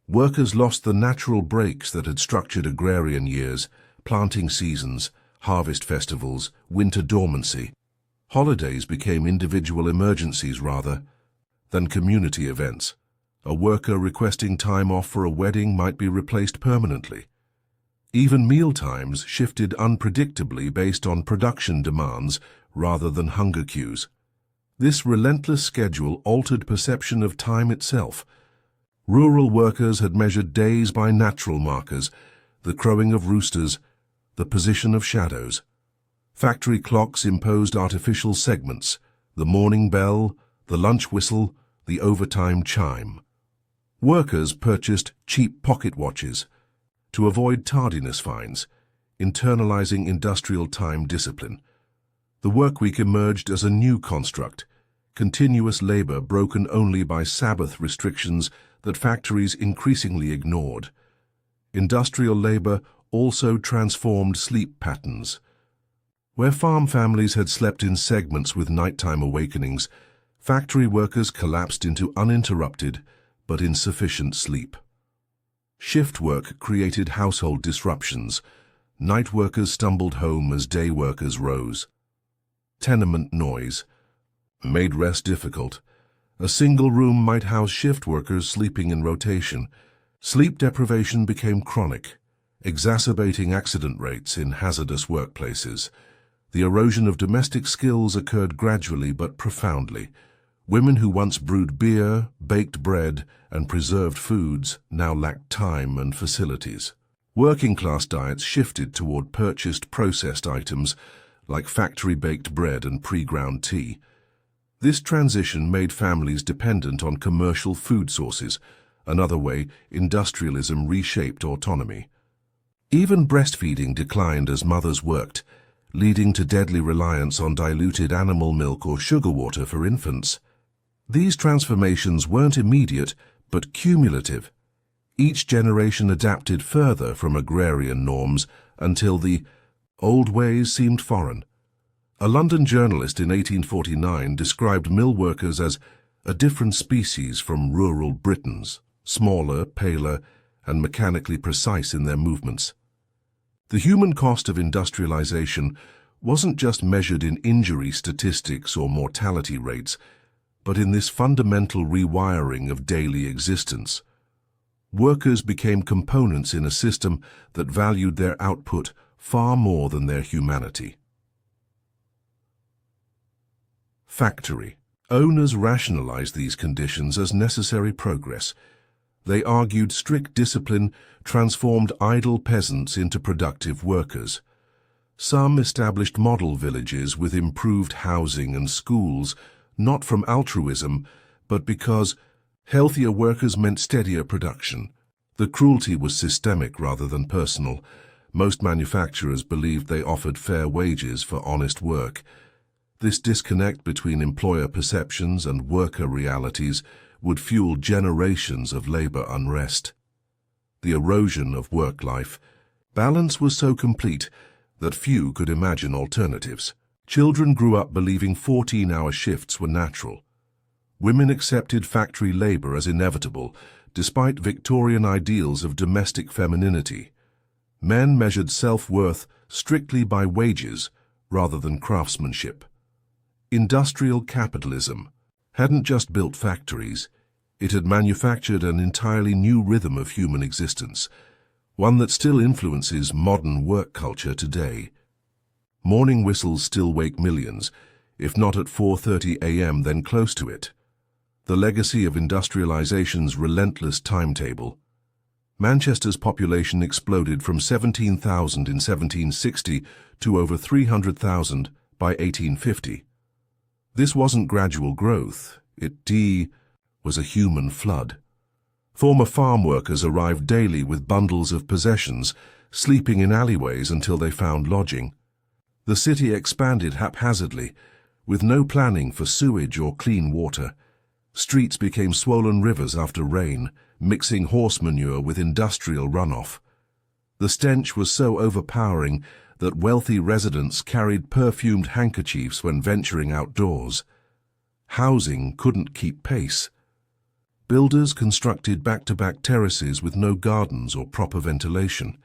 Workers lost the natural breaks that had structured agrarian years, planting seasons, harvest festivals, winter dormancy. Holidays became individual emergencies rather than community events. A worker requesting time off for a wedding might be replaced permanently. Even meal times shifted unpredictably based on production demands rather than hunger cues. This relentless schedule altered perception of time itself. Rural workers had measured days by natural markers, the crowing of roosters, the position of shadows. Factory clocks imposed artificial segments, the morning bell, the lunch whistle, the overtime chime. Workers purchased cheap pocket watches to avoid tardiness fines, internalizing industrial time discipline. The workweek emerged as a new construct, continuous labor broken only by Sabbath restrictions that factories increasingly ignored. Industrial labor also transformed sleep patterns. Where farm families had slept in segments with nighttime awakenings, factory workers collapsed into uninterrupted but insufficient sleep. Shift work created household disruptions. Night workers stumbled home as day workers rose. Tenement noise made rest difficult. A single room might house shift workers sleeping in rotation. Sleep deprivation became chronic, exacerbating accident rates in hazardous workplaces. The erosion of domestic skills occurred gradually but profoundly. Women who once brewed beer, baked bread, and preserved foods now lacked time and facilities. Working-class diets shifted toward purchased processed items like factory-baked bread and pre-ground tea. This transition made families dependent on commercial food sources. Another way, industrialism reshaped autonomy. Even breastfeeding declined as mothers worked, leading to deadly reliance on diluted animal milk or sugar water for infants. These transformations weren't immediate, but cumulative. Each generation adapted further from agrarian norms until the old ways seemed foreign. A London journalist in 1849 described mill workers as a different species from rural Britons, smaller, paler, and mechanically precise in their movements. The human cost of industrialization wasn't just measured in injury statistics or mortality rates, but in this fundamental rewiring of daily existence. Workers became components in a system that valued their output far more than their humanity. Factory. Owners rationalized these conditions as necessary progress. They argued strict discipline transformed idle peasants into productive workers. Some established model villages with improved housing and schools, not from altruism, but because healthier workers meant steadier production. The cruelty was systemic rather than personal. Most manufacturers believed they offered fair wages for honest work. This disconnect between employer perceptions and worker realities would fuel generations of labor unrest. The erosion of work life. Balance was so complete that few could imagine alternatives. Children grew up believing 14-hour shifts were natural. Women accepted factory labor as inevitable, despite Victorian ideals of domestic femininity. Men measured self-worth strictly by wages rather than craftsmanship. Industrial capitalism hadn't just built factories, it had manufactured an entirely new rhythm of human existence, one that still influences modern work culture today. Morning whistles still wake millions, if not at 4:30 a.m. then close to it. The legacy of industrialization's relentless timetable. Manchester's population exploded from 17,000 in 1760 to over 300,000 by 1850. This wasn't gradual growth, it was a human flood. Former farm workers arrived daily with bundles of possessions, sleeping in alleyways until they found lodging. The city expanded haphazardly, with no planning for sewage or clean water. Streets became swollen rivers after rain, mixing horse manure with industrial runoff. The stench was so overpowering that wealthy residents carried perfumed handkerchiefs when venturing outdoors. Housing couldn't keep pace. Builders constructed back-to-back terraces with no gardens or proper ventilation.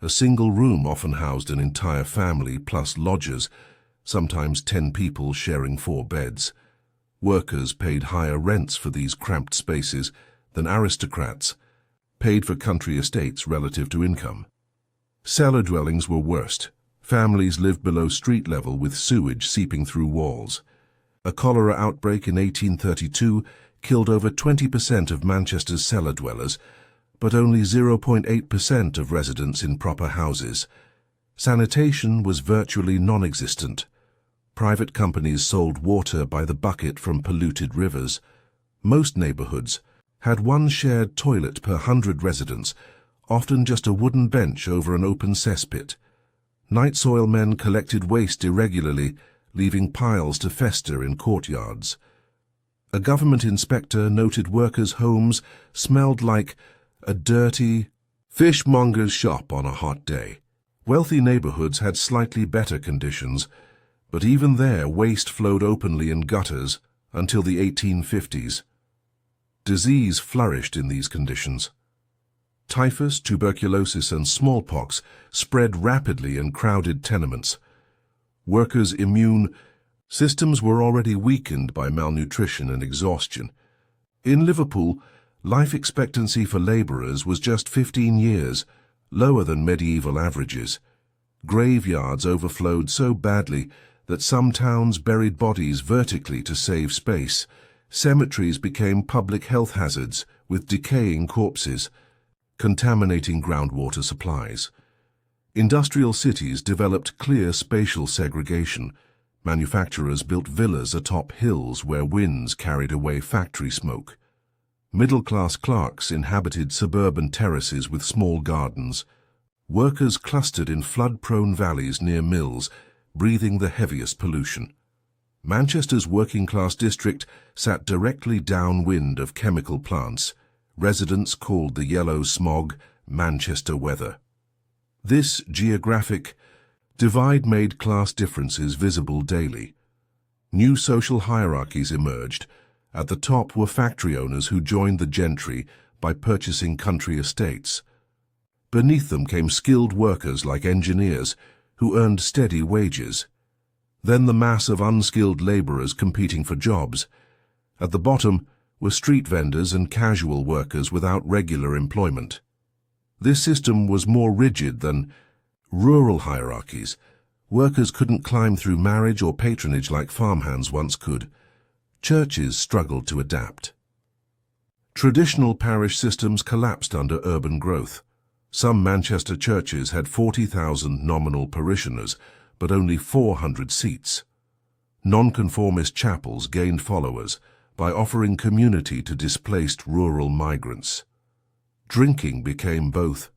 A single room often housed an entire family plus lodgers, sometimes 10 people sharing 4 beds. Workers paid higher rents for these cramped spaces than aristocrats paid for country estates relative to income. Cellar dwellings were worst. Families lived below street level with sewage seeping through walls. A cholera outbreak in 1832 killed over 20% of Manchester's cellar dwellers, but only 0.8% of residents in proper houses. Sanitation was virtually non-existent. Private companies sold water by the bucket from polluted rivers. Most neighborhoods had one shared toilet per 100 residents, often just a wooden bench over an open cesspit. Night soil men collected waste irregularly, leaving piles to fester in courtyards. A government inspector noted workers' homes smelled like a dirty fishmonger's shop on a hot day. Wealthy neighborhoods had slightly better conditions, but even there waste flowed openly in gutters until the 1850s. Disease flourished in these conditions. Typhus, tuberculosis, and smallpox spread rapidly in crowded tenements. Workers' immune systems were already weakened by malnutrition and exhaustion. In Liverpool, life expectancy for labourers was just 15 years, lower than medieval averages. Graveyards overflowed so badly that some towns buried bodies vertically to save space. Cemeteries became public health hazards with decaying corpses, contaminating groundwater supplies. Industrial cities developed clear spatial segregation. Manufacturers built villas atop hills where winds carried away factory smoke. Middle-class clerks inhabited suburban terraces with small gardens. Workers clustered in flood-prone valleys near mills, breathing the heaviest pollution. Manchester's working-class district sat directly downwind of chemical plants. Residents called the yellow smog Manchester weather. This geographic divide made class differences visible daily. New social hierarchies emerged. At the top were factory owners who joined the gentry by purchasing country estates. Beneath them came skilled workers like engineers who earned steady wages. Then the mass of unskilled labourers competing for jobs. At the bottom were street vendors and casual workers without regular employment. This system was more rigid than rural hierarchies. Workers couldn't climb through marriage or patronage like farmhands once could. Churches struggled to adapt. Traditional parish systems collapsed under urban growth. Some Manchester churches had 40,000 nominal parishioners, but only 400 seats. Nonconformist chapels gained followers by offering community to displaced rural migrants. Drinking became both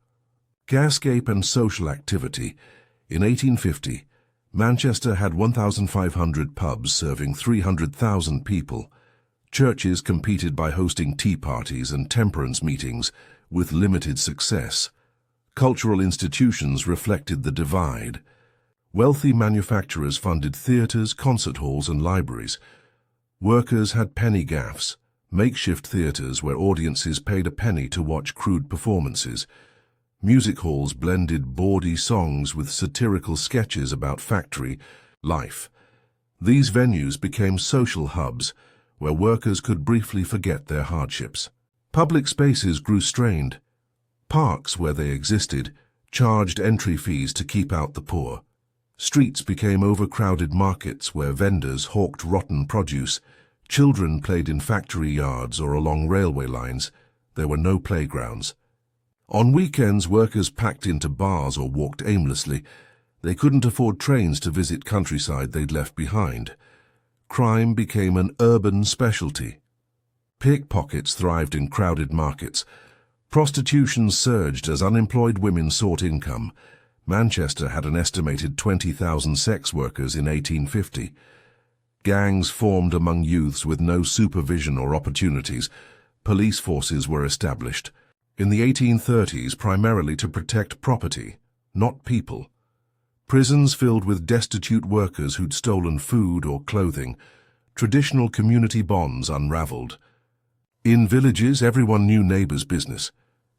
gascape and social activity. In 1850, Manchester had 1,500 pubs serving 300,000 people. Churches competed by hosting tea parties and temperance meetings with limited success. Cultural institutions reflected the divide. Wealthy manufacturers funded theatres, concert halls, and libraries. Workers had penny gaffs, makeshift theatres where audiences paid a penny to watch crude performances. Music halls blended bawdy songs with satirical sketches about factory life. These venues became social hubs where workers could briefly forget their hardships. Public spaces grew strained. Parks, where they existed, charged entry fees to keep out the poor. Streets became overcrowded markets where vendors hawked rotten produce. Children played in factory yards or along railway lines. There were no playgrounds. On weekends, workers packed into bars or walked aimlessly. They couldn't afford trains to visit countryside they'd left behind. Crime became an urban specialty. Pickpockets thrived in crowded markets. Prostitution surged as unemployed women sought income. Manchester had an estimated 20,000 sex workers in 1850. Gangs formed among youths with no supervision or opportunities. Police forces were established in the 1830s primarily to protect property, not people. Prisons filled with destitute workers who'd stolen food or clothing. Traditional community bonds unraveled. In villages, everyone knew neighbors' business.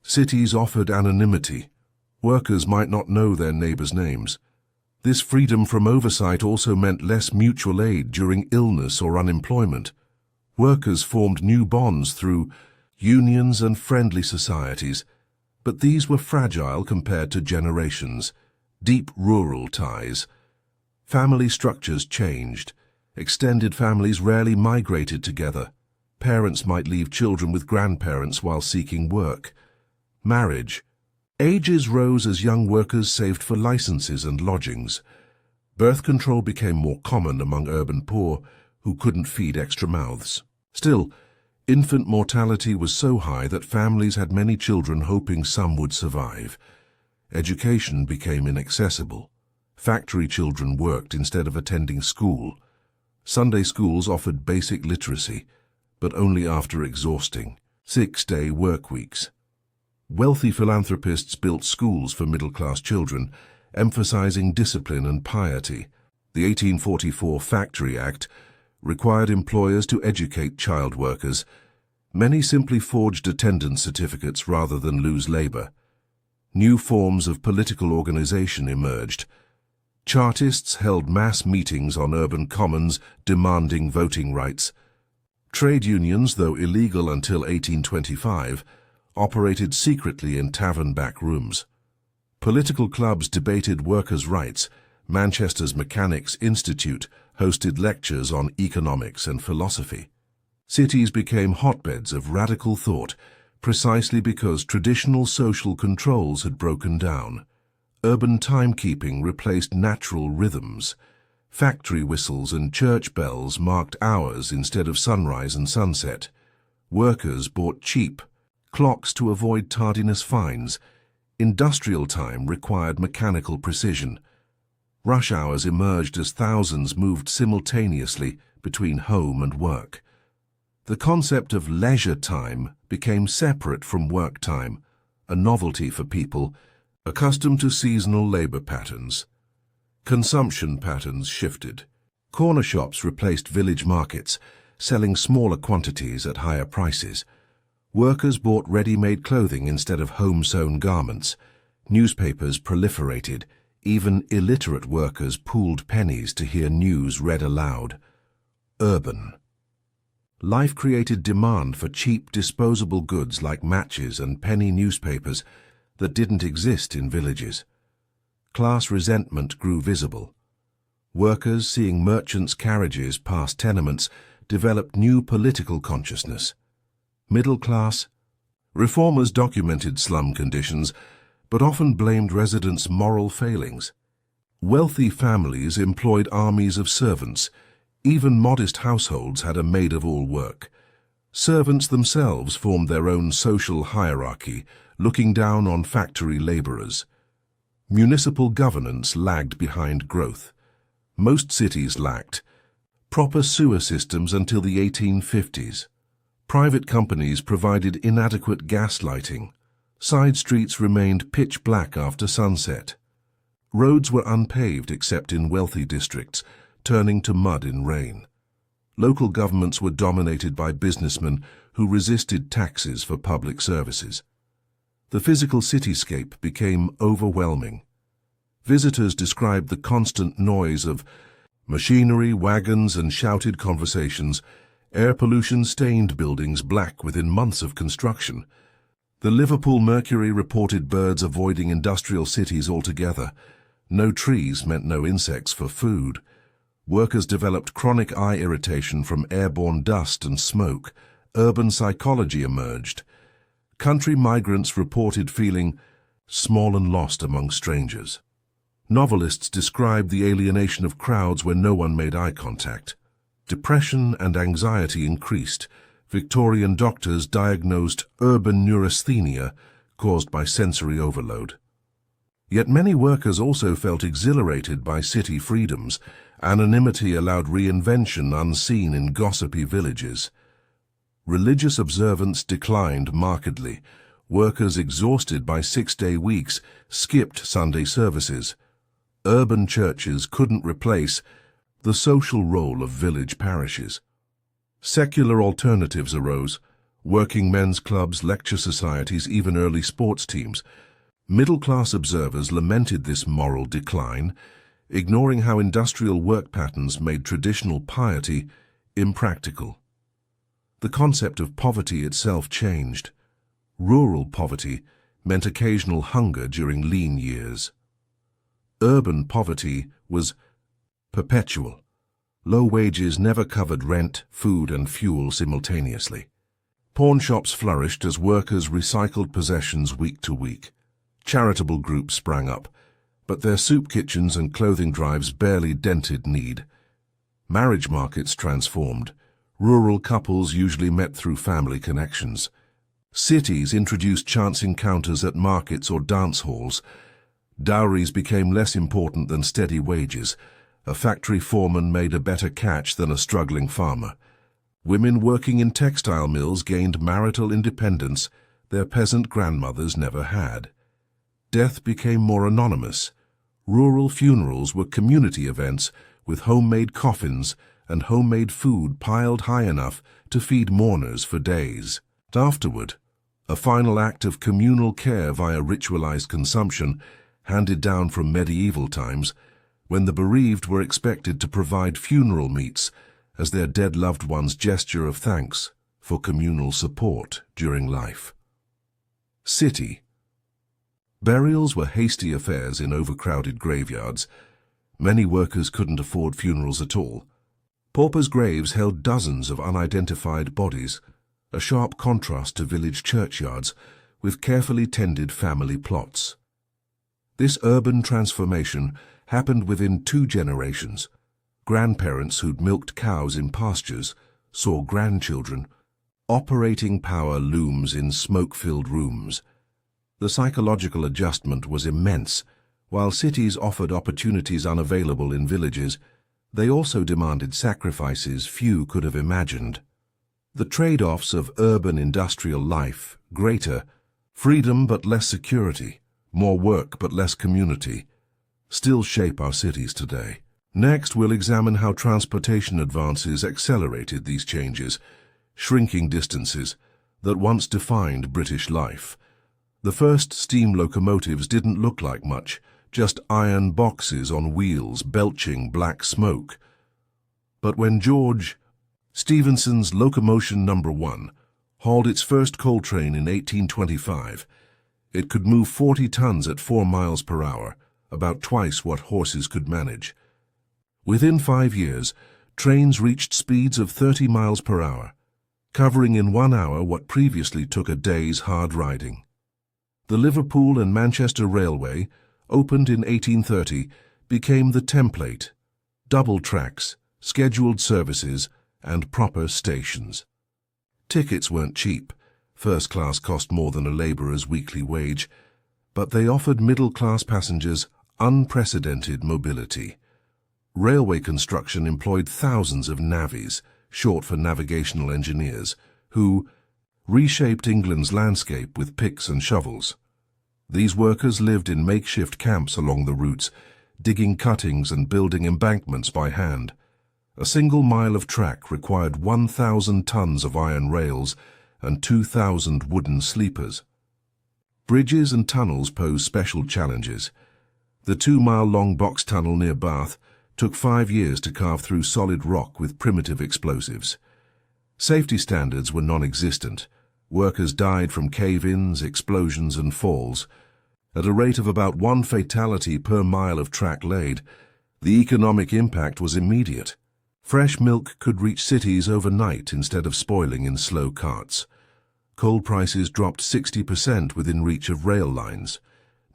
Cities offered anonymity. Workers might not know their neighbors' names. This freedom from oversight also meant less mutual aid during illness or unemployment. Workers formed new bonds through unions and friendly societies, but these were fragile compared to generations. Deep rural ties. Family structures changed. Extended families rarely migrated together. Parents might leave children with grandparents while seeking work. Marriage. Ages rose as young workers saved for licenses and lodgings. Birth control became more common among urban poor who couldn't feed extra mouths. Still, infant mortality was so high that families had many children hoping some would survive. Education became inaccessible. Factory children worked instead of attending school. Sunday schools offered basic literacy, but only after exhausting 6-day work weeks. Wealthy philanthropists built schools for middle-class children, emphasizing discipline and piety. The 1844 Factory Act required employers to educate child workers. Many simply forged attendance certificates rather than lose labor. New forms of political organization emerged. Chartists held mass meetings on urban commons demanding voting rights. Trade unions, though illegal until 1825, operated secretly in tavern back rooms. Political clubs debated workers' rights. Manchester's Mechanics' Institute hosted lectures on economics and philosophy. Cities became hotbeds of radical thought, precisely because traditional social controls had broken down. Urban timekeeping replaced natural rhythms. Factory whistles and church bells marked hours instead of sunrise and sunset. Workers bought cheap clocks to avoid tardiness fines. Industrial time required mechanical precision. Rush hours emerged as thousands moved simultaneously between home and work. The concept of leisure time became separate from work time, a novelty for people accustomed to seasonal labor patterns. Consumption patterns shifted. Corner shops replaced village markets, selling smaller quantities at higher prices. Workers bought ready-made clothing instead of home-sewn garments. Newspapers proliferated. Even illiterate workers pooled pennies to hear news read aloud. Urban. Life created demand for cheap, disposable goods like matches and penny newspapers that didn't exist in villages. Class resentment grew visible. Workers, seeing merchants' carriages pass tenements, developed new political consciousness. Middle class. Reformers documented slum conditions, but often blamed residents' moral failings. Wealthy families employed armies of servants. Even modest households had a maid-of-all-work. Servants themselves formed their own social hierarchy, looking down on factory laborers. Municipal governance lagged behind growth. Most cities lacked proper sewer systems until the 1850s. Private companies provided inadequate gas lighting. Side streets remained pitch black after sunset. Roads were unpaved except in wealthy districts, turning to mud in rain. Local governments were dominated by businessmen who resisted taxes for public services. The physical cityscape became overwhelming. Visitors described the constant noise of machinery, wagons, and shouted conversations. Air pollution stained buildings black within months of construction. The Liverpool Mercury reported birds avoiding industrial cities altogether. No trees meant no insects for food. Workers developed chronic eye irritation from airborne dust and smoke. Urban psychology emerged. Country migrants reported feeling small and lost among strangers. Novelists described the alienation of crowds where no one made eye contact. Depression and anxiety increased. Victorian doctors diagnosed urban neurasthenia caused by sensory overload. Yet many workers also felt exhilarated by city freedoms. Anonymity allowed reinvention unseen in gossipy villages. Religious observance declined markedly. Workers exhausted by 6-day weeks skipped Sunday services. Urban churches couldn't replace the social role of village parishes. Secular alternatives arose: working men's clubs, lecture societies, even early sports teams. Middle-class observers lamented this moral decline, ignoring how industrial work patterns made traditional piety impractical. The concept of poverty itself changed. Rural poverty meant occasional hunger during lean years. Urban poverty was perpetual. Low wages never covered rent, food, and fuel simultaneously. Pawn shops flourished as workers recycled possessions week to week. Charitable groups sprang up, but their soup kitchens and clothing drives barely dented need. Marriage markets transformed. Rural couples usually met through family connections. Cities introduced chance encounters at markets or dance halls. Dowries became less important than steady wages. A factory foreman made a better catch than a struggling farmer. Women working in textile mills gained marital independence their peasant grandmothers never had. Death became more anonymous. Rural funerals were community events with homemade coffins and homemade food piled high enough to feed mourners for days. Afterward, a final act of communal care via ritualized consumption handed down from medieval times, when the bereaved were expected to provide funeral meats as their dead loved one's gesture of thanks for communal support during life. City. Burials were hasty affairs in overcrowded graveyards. Many workers couldn't afford funerals at all. Paupers' graves held dozens of unidentified bodies, a sharp contrast to village churchyards with carefully tended family plots. This urban transformation happened within 2 generations. Grandparents who'd milked cows in pastures saw grandchildren. Operating power looms in smoke-filled rooms. The psychological adjustment was immense. While cities offered opportunities unavailable in villages, they also demanded sacrifices few could have imagined. The trade-offs of urban industrial life, greater freedom but less security, more work but less community, still shape our cities today. Next, we'll examine how transportation advances accelerated these changes, shrinking distances that once defined British life. The first steam locomotives didn't look like much, just iron boxes on wheels belching black smoke. But when George Stephenson's Locomotion No. 1 hauled its first coal train in 1825, it could move 40 tons at 4 miles per hour, about twice what horses could manage. Within 5 years, trains reached speeds of 30 miles per hour, covering in 1 hour what previously took a day's hard riding. The Liverpool and Manchester Railway, opened in 1830, became the template: double tracks, scheduled services, and proper stations. Tickets weren't cheap. First class cost more than a labourer's weekly wage, but they offered middle-class passengers unprecedented mobility. Railway construction employed thousands of navvies, short for navigational engineers, who reshaped England's landscape with picks and shovels. These workers lived in makeshift camps along the routes, digging cuttings and building embankments by hand. A single mile of track required 1,000 tons of iron rails and 2,000 wooden sleepers. Bridges and tunnels posed special challenges. The 2-mile-long box tunnel near Bath took 5 years to carve through solid rock with primitive explosives. Safety standards were non-existent. Workers died from cave-ins, explosions, and falls. At a rate of about 1 fatality per mile of track laid, the economic impact was immediate. Fresh milk could reach cities overnight instead of spoiling in slow carts. Coal prices dropped 60% within reach of rail lines.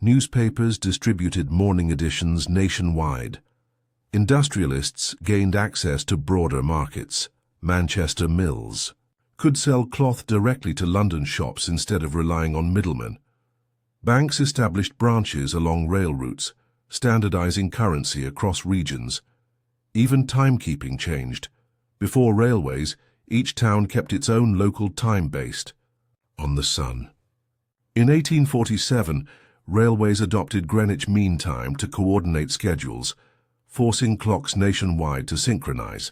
Newspapers distributed morning editions nationwide. Industrialists gained access to broader markets. Manchester mills could sell cloth directly to London shops instead of relying on middlemen. Banks established branches along rail routes, standardizing currency across regions. Even timekeeping changed. Before railways, each town kept its own local time based on the sun. In 1847, railways adopted Greenwich Mean Time to coordinate schedules, forcing clocks nationwide to synchronize.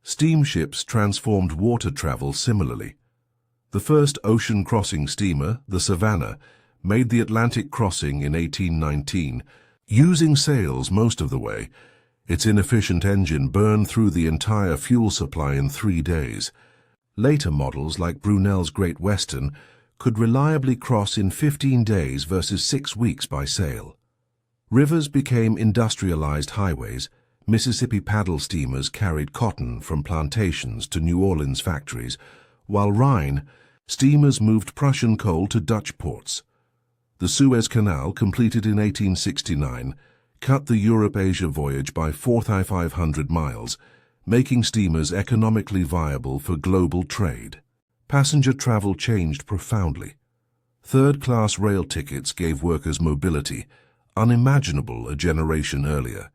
Steamships transformed water travel similarly. The first ocean-crossing steamer, the Savannah, made the Atlantic crossing in 1819, using sails most of the way. Its inefficient engine burned through the entire fuel supply in 3 days. Later models, like Brunel's Great Western, could reliably cross in 15 days versus 6 weeks by sail. Rivers became industrialized highways. Mississippi paddle steamers carried cotton from plantations to New Orleans factories, while Rhine steamers moved Prussian coal to Dutch ports. The Suez Canal, completed in 1869, cut the Europe-Asia voyage by 4,500 miles, making steamers economically viable for global trade. Passenger travel changed profoundly. Third-class rail tickets gave workers mobility, unimaginable a generation earlier.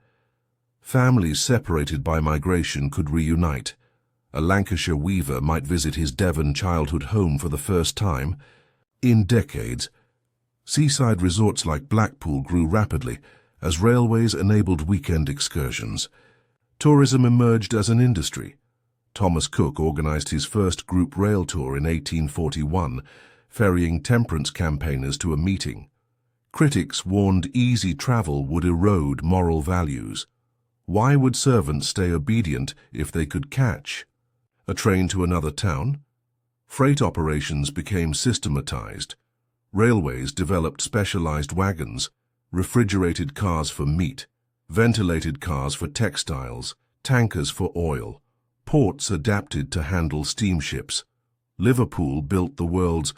Families separated by migration could reunite. A Lancashire weaver might visit his Devon childhood home for the first time. In decades, seaside resorts like Blackpool grew rapidly as railways enabled weekend excursions. Tourism emerged as an industry. Thomas Cook organized his first group rail tour in 1841, ferrying temperance campaigners to a meeting. Critics warned easy travel would erode moral values. Why would servants stay obedient if they could catch a train to another town? Freight operations became systematized. Railways developed specialized wagons, refrigerated cars for meat, ventilated cars for textiles, tankers for oil. Ports adapted to handle steamships. Liverpool built the world's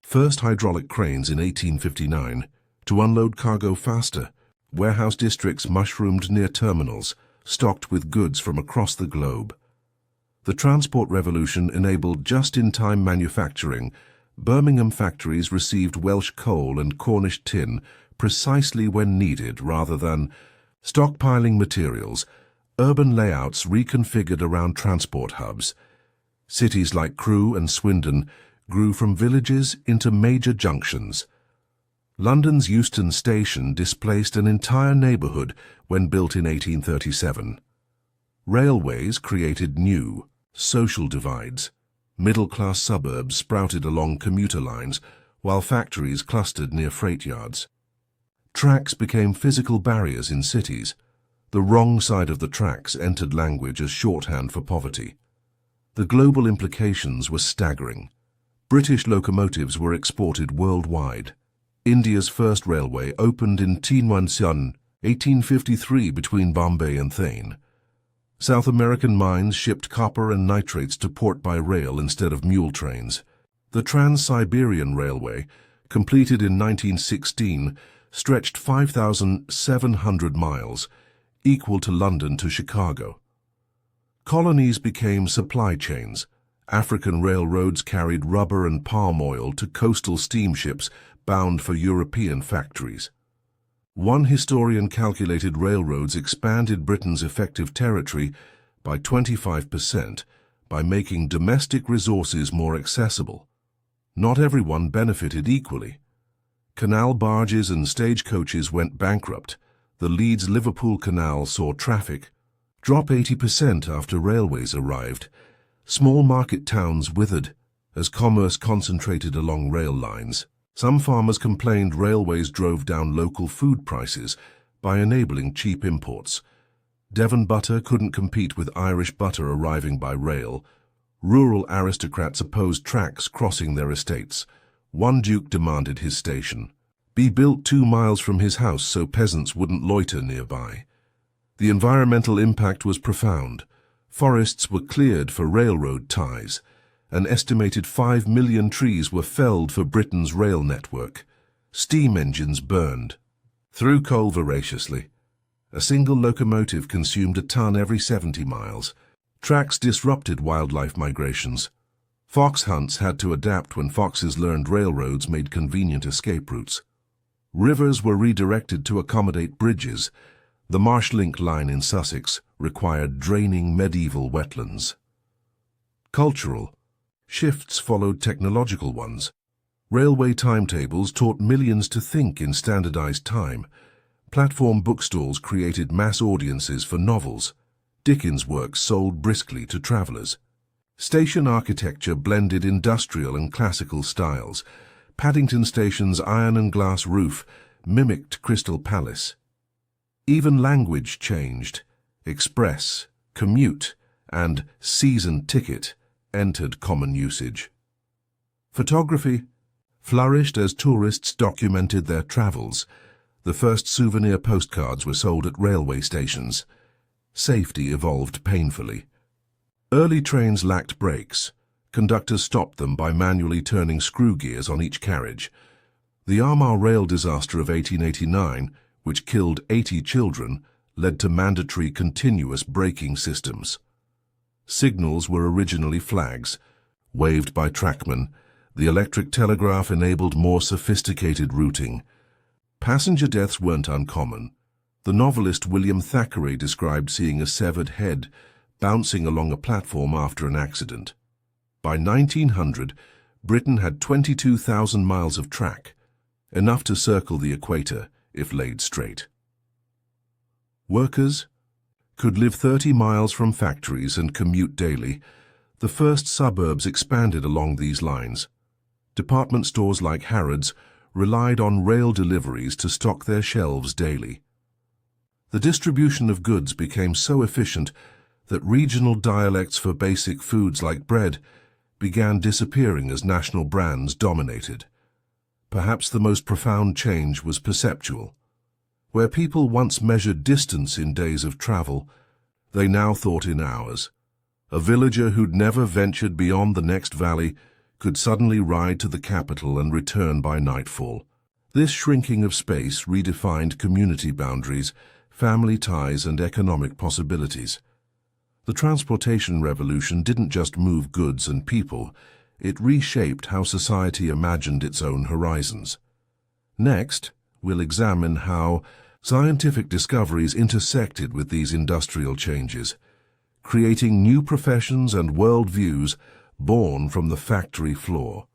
first hydraulic cranes in 1859 to unload cargo faster. Warehouse districts mushroomed near terminals, stocked with goods from across the globe. The transport revolution enabled just-in-time manufacturing. Birmingham factories received Welsh coal and Cornish tin precisely when needed rather than stockpiling materials. Urban layouts reconfigured around transport hubs. Cities like Crewe and Swindon grew from villages into major junctions. London's Euston Station displaced an entire neighbourhood when built in 1837. Railways created new social divides. Middle-class suburbs sprouted along commuter lines, while factories clustered near freight yards. Tracks became physical barriers in cities. The wrong side of the tracks entered language as shorthand for poverty. The global implications were staggering. British locomotives were exported worldwide. India's first railway opened in Tinwansan, 1853, between Bombay and Thane. South American mines shipped copper and nitrates to port by rail instead of mule trains. The Trans-Siberian Railway, completed in 1916, stretched 5,700 miles, equal to London to Chicago. Colonies became supply chains. African railroads carried rubber and palm oil to coastal steamships bound for European factories. One historian calculated railroads expanded Britain's effective territory by 25% by making domestic resources more accessible. Not everyone benefited equally. Canal barges and stagecoaches went bankrupt. The Leeds-Liverpool Canal saw traffic drop 80% after railways arrived. Small market towns withered as commerce concentrated along rail lines. Some farmers complained railways drove down local food prices by enabling cheap imports. Devon butter couldn't compete with Irish butter arriving by rail. Rural aristocrats opposed tracks crossing their estates. One duke demanded his station be built 2 miles from his house so peasants wouldn't loiter nearby. The environmental impact was profound. Forests were cleared for railroad ties. An estimated 5 million trees were felled for Britain's rail network. Steam engines burned through coal voraciously. A single locomotive consumed a ton every 70 miles. Tracks disrupted wildlife migrations. Fox hunts had to adapt when foxes learned railroads made convenient escape routes. Rivers were redirected to accommodate bridges. The Marsh-Link line in Sussex required draining medieval wetlands. Cultural shifts followed technological ones. Railway timetables taught millions to think in standardized time. Platform bookstalls created mass audiences for novels. Dickens' works sold briskly to travelers. Station architecture blended industrial and classical styles. Paddington Station's iron and glass roof mimicked Crystal Palace. Even language changed. Express, commute, and season ticket entered common usage. Photography flourished as tourists documented their travels. The first souvenir postcards were sold at railway stations. Safety evolved painfully. Early trains lacked brakes. Conductors stopped them by manually turning screw gears on each carriage. The Armagh rail disaster of 1889, which killed 80 children, led to mandatory continuous braking systems. Signals were originally flags, waved by trackmen. The electric telegraph enabled more sophisticated routing. Passenger deaths weren't uncommon. The novelist William Thackeray described seeing a severed head bouncing along a platform after an accident. By 1900, Britain had 22,000 miles of track, enough to circle the equator if laid straight. Workers could live 30 miles from factories and commute daily. The first suburbs expanded along these lines. Department stores like Harrods relied on rail deliveries to stock their shelves daily. The distribution of goods became so efficient that regional dialects for basic foods like bread began disappearing as national brands dominated. Perhaps the most profound change was perceptual. Where people once measured distance in days of travel, they now thought in hours. A villager who'd never ventured beyond the next valley could suddenly ride to the capital and return by nightfall. This shrinking of space redefined community boundaries, family ties, and economic possibilities. The transportation revolution didn't just move goods and people, it reshaped how society imagined its own horizons. Next, we'll examine how scientific discoveries intersected with these industrial changes, creating new professions and worldviews born from the factory floor.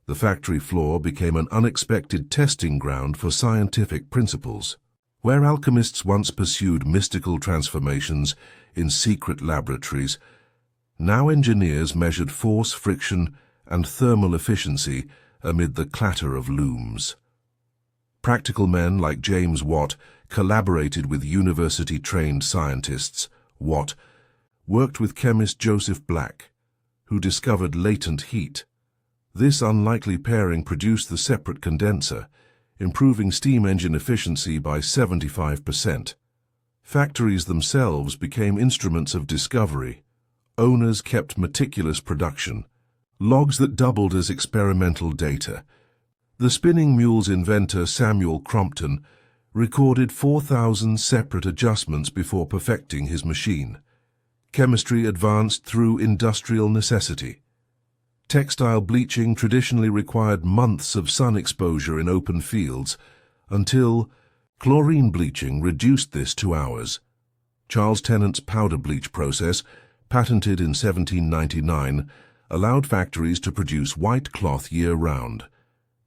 The factory floor became an unexpected testing ground for scientific principles. Where alchemists once pursued mystical transformations in secret laboratories, now engineers measured force, friction, and thermal efficiency amid the clatter of looms. Practical men like James Watt collaborated with university-trained scientists. Watt worked with chemist Joseph Black, who discovered latent heat. This unlikely pairing produced the separate condenser, improving steam engine efficiency by 75%. Factories themselves became instruments of discovery. Owners kept meticulous production, logs that doubled as experimental data. The spinning mule's inventor Samuel Crompton recorded 4,000 separate adjustments before perfecting his machine. Chemistry advanced through industrial necessity. Textile bleaching traditionally required months of sun exposure in open fields, until chlorine bleaching reduced this to hours. Charles Tennant's powder bleach process, patented in 1799, allowed factories to produce white cloth year-round.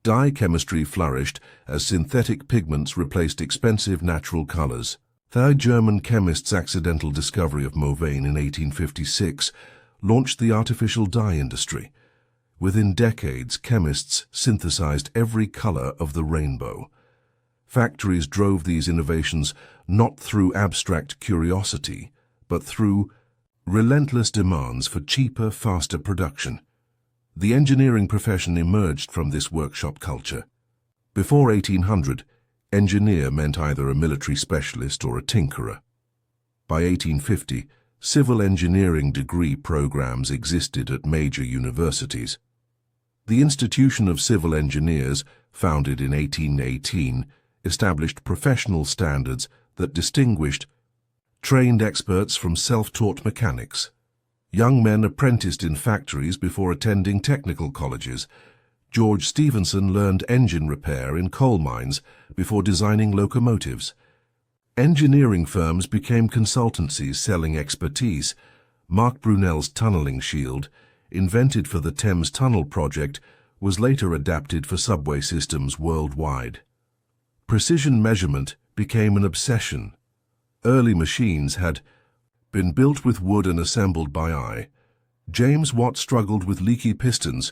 Dye chemistry flourished as synthetic pigments replaced expensive natural colors. The German chemist's accidental discovery of Mauveine in 1856 launched the artificial dye industry. Within decades, chemists synthesized every color of the rainbow. Factories drove these innovations not through abstract curiosity, but through relentless demands for cheaper, faster production. The engineering profession emerged from this workshop culture. Before 1800, engineer meant either a military specialist or a tinkerer. By 1850, civil engineering degree programs existed at major universities. The Institution of Civil Engineers, founded in 1818, established professional standards that distinguished trained experts from self-taught mechanics. Young men apprenticed in factories before attending technical colleges. George Stephenson learned engine repair in coal mines before designing locomotives. Engineering firms became consultancies selling expertise. Mark Brunel's tunneling shield, invented for the Thames Tunnel project, was later adapted for subway systems worldwide. Precision measurement became an obsession. Early machines had been built with wood and assembled by eye. James Watt struggled with leaky pistons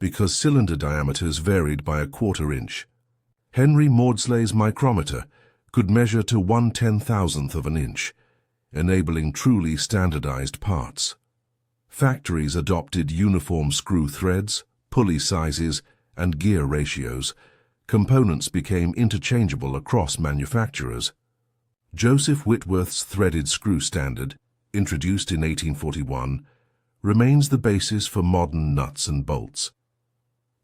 because cylinder diameters varied by a quarter inch. Henry Maudslay's micrometer could measure to 1/10,000th of an inch, enabling truly standardized parts. Factories adopted uniform screw threads, pulley sizes, and gear ratios. Components became interchangeable across manufacturers. Joseph Whitworth's threaded screw standard, introduced in 1841, remains the basis for modern nuts and bolts.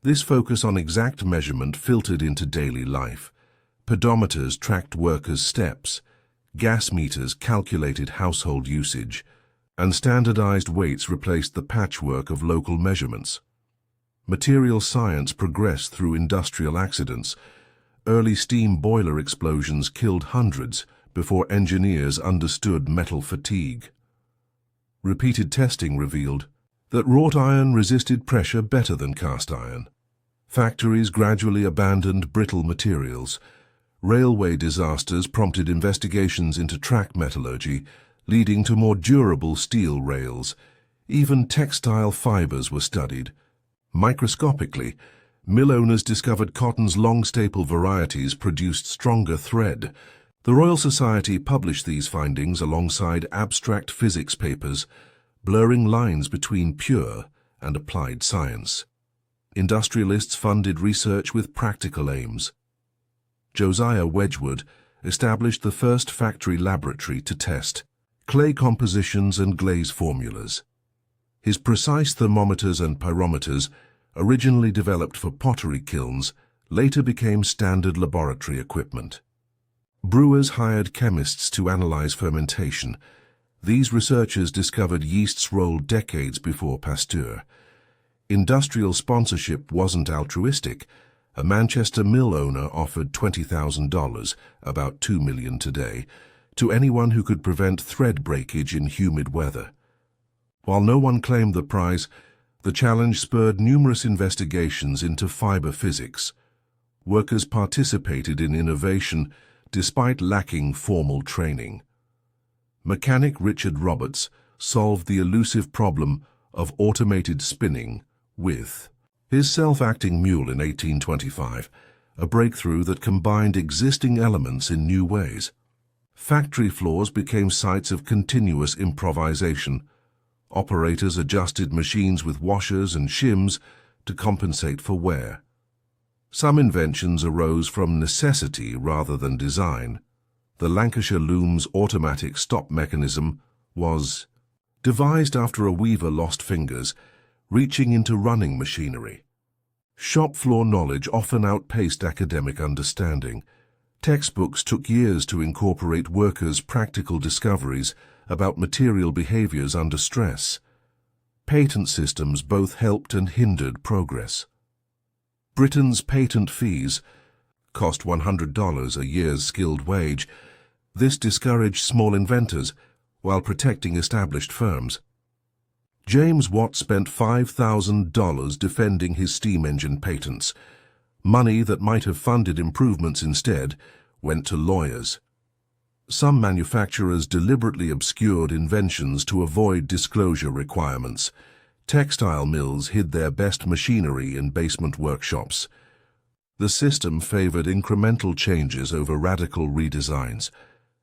This focus on exact measurement filtered into daily life. Pedometers tracked workers' steps, gas meters calculated household usage, and standardized weights replaced the patchwork of local measurements. Material science progressed through industrial accidents. Early steam boiler explosions killed hundreds before engineers understood metal fatigue. Repeated testing revealed that wrought iron resisted pressure better than cast iron. Factories gradually abandoned brittle materials. Railway disasters prompted investigations into track metallurgy, leading to more durable steel rails. Even textile fibers were studied. Microscopically, mill owners discovered cotton's long staple varieties produced stronger thread. The Royal Society published these findings alongside abstract physics papers, blurring lines between pure and applied science. Industrialists funded research with practical aims. Josiah Wedgwood established the first factory laboratory to test clay compositions and glaze formulas. His precise thermometers and pyrometers, originally developed for pottery kilns, later became standard laboratory equipment. Brewers hired chemists to analyze fermentation. These researchers discovered yeast's role decades before Pasteur. Industrial sponsorship wasn't altruistic. A Manchester mill owner offered $20,000, about $2 million today, to anyone who could prevent thread breakage in humid weather. While no one claimed the prize, the challenge spurred numerous investigations into fiber physics. Workers participated in innovation despite lacking formal training. Mechanic Richard Roberts solved the elusive problem of automated spinning with his self-acting mule in 1825, a breakthrough that combined existing elements in new ways. Factory floors became sites of continuous improvisation. Operators adjusted machines with washers and shims to compensate for wear. Some inventions arose from necessity rather than design. The Lancashire loom's automatic stop mechanism was devised after a weaver lost fingers, reaching into running machinery. Shop floor knowledge often outpaced academic understanding. Textbooks took years to incorporate workers' practical discoveries about material behaviors under stress. Patent systems both helped and hindered progress. Britain's patent fees cost $100 a year's skilled wage. This discouraged small inventors while protecting established firms. James Watt spent $5,000 defending his steam engine patents. Money that might have funded improvements instead went to lawyers. Some manufacturers deliberately obscured inventions to avoid disclosure requirements. Textile mills hid their best machinery in basement workshops. The system favored incremental changes over radical redesigns.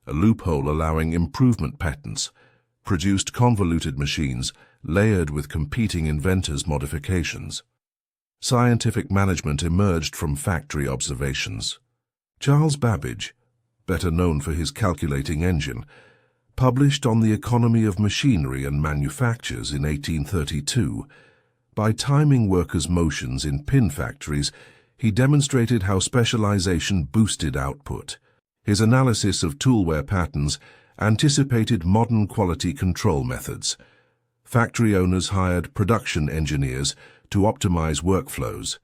A loophole allowing improvement patents produced convoluted machines layered with competing inventors' modifications. Scientific management emerged from factory observations. Charles Babbage, better known for his calculating engine, published on the economy of machinery and manufactures in 1832. By timing workers' motions in pin factories, he demonstrated how specialization boosted output. His analysis of toolware patterns anticipated modern quality control methods. Factory owners hired production engineers to optimize workflows.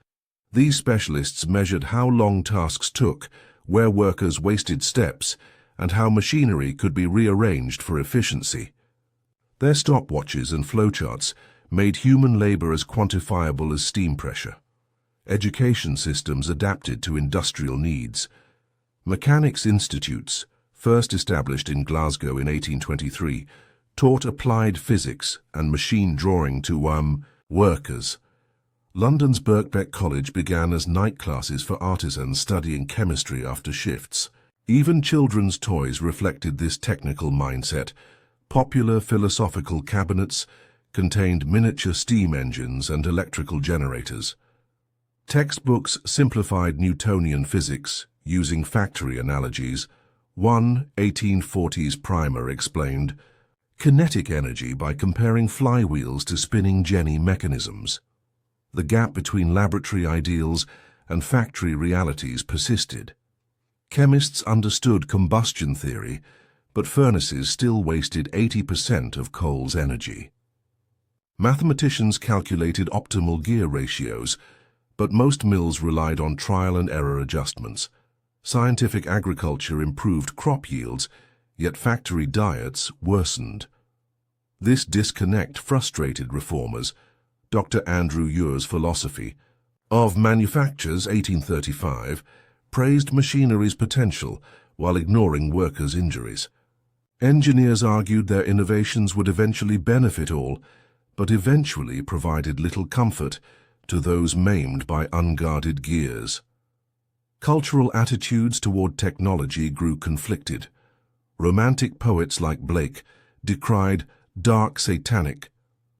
These specialists measured how long tasks took, where workers wasted steps, and how machinery could be rearranged for efficiency. Their stopwatches and flowcharts made human labor as quantifiable as steam pressure. Education systems adapted to industrial needs. Mechanics institutes, first established in Glasgow in 1823, taught applied physics and machine drawing to workers. London's Birkbeck College began as night classes for artisans studying chemistry after shifts. Even children's toys reflected this technical mindset. Popular philosophical cabinets contained miniature steam engines and electrical generators. Textbooks simplified Newtonian physics using factory analogies. One 1840s primer explained kinetic energy by comparing flywheels to spinning jenny mechanisms. The gap between laboratory ideals and factory realities persisted. Chemists understood combustion theory, but furnaces still wasted 80% of coal's energy. Mathematicians calculated optimal gear ratios, but most mills relied on trial and error adjustments. Scientific agriculture improved crop yields, yet factory diets worsened. This disconnect frustrated reformers. Dr. Andrew Ure's philosophy of manufactures, 1835, praised machinery's potential while ignoring workers' injuries. Engineers argued their innovations would eventually benefit all, but eventually provided little comfort to those maimed by unguarded gears. Cultural attitudes toward technology grew conflicted. Romantic poets like Blake decried dark satanic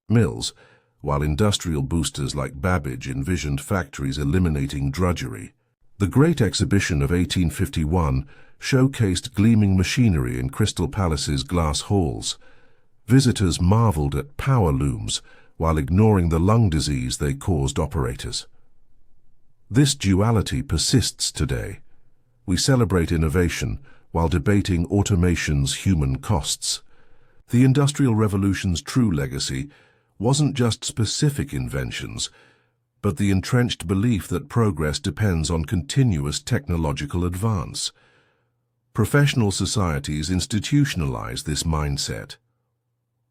mills, while industrial boosters like Babbage envisioned factories eliminating drudgery. The Great Exhibition of 1851 showcased gleaming machinery in Crystal Palace's glass halls. Visitors marveled at power looms while ignoring the lung disease they caused operators. This duality persists today. We celebrate innovation while debating automation's human costs. The Industrial Revolution's true legacy wasn't just specific inventions, but the entrenched belief that progress depends on continuous technological advance. Professional societies institutionalize this mindset.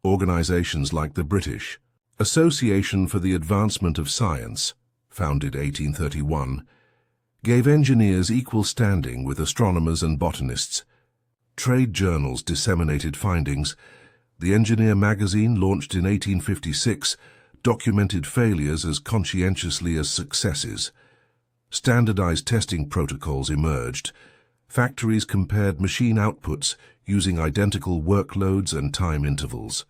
Organizations like the British Association for the Advancement of Science, founded 1831, gave engineers equal standing with astronomers and botanists. Trade journals disseminated findings. The Engineer magazine, launched in 1856, documented failures as conscientiously as successes. Standardized testing protocols emerged. Factories compared machine outputs using identical workloads and time intervals.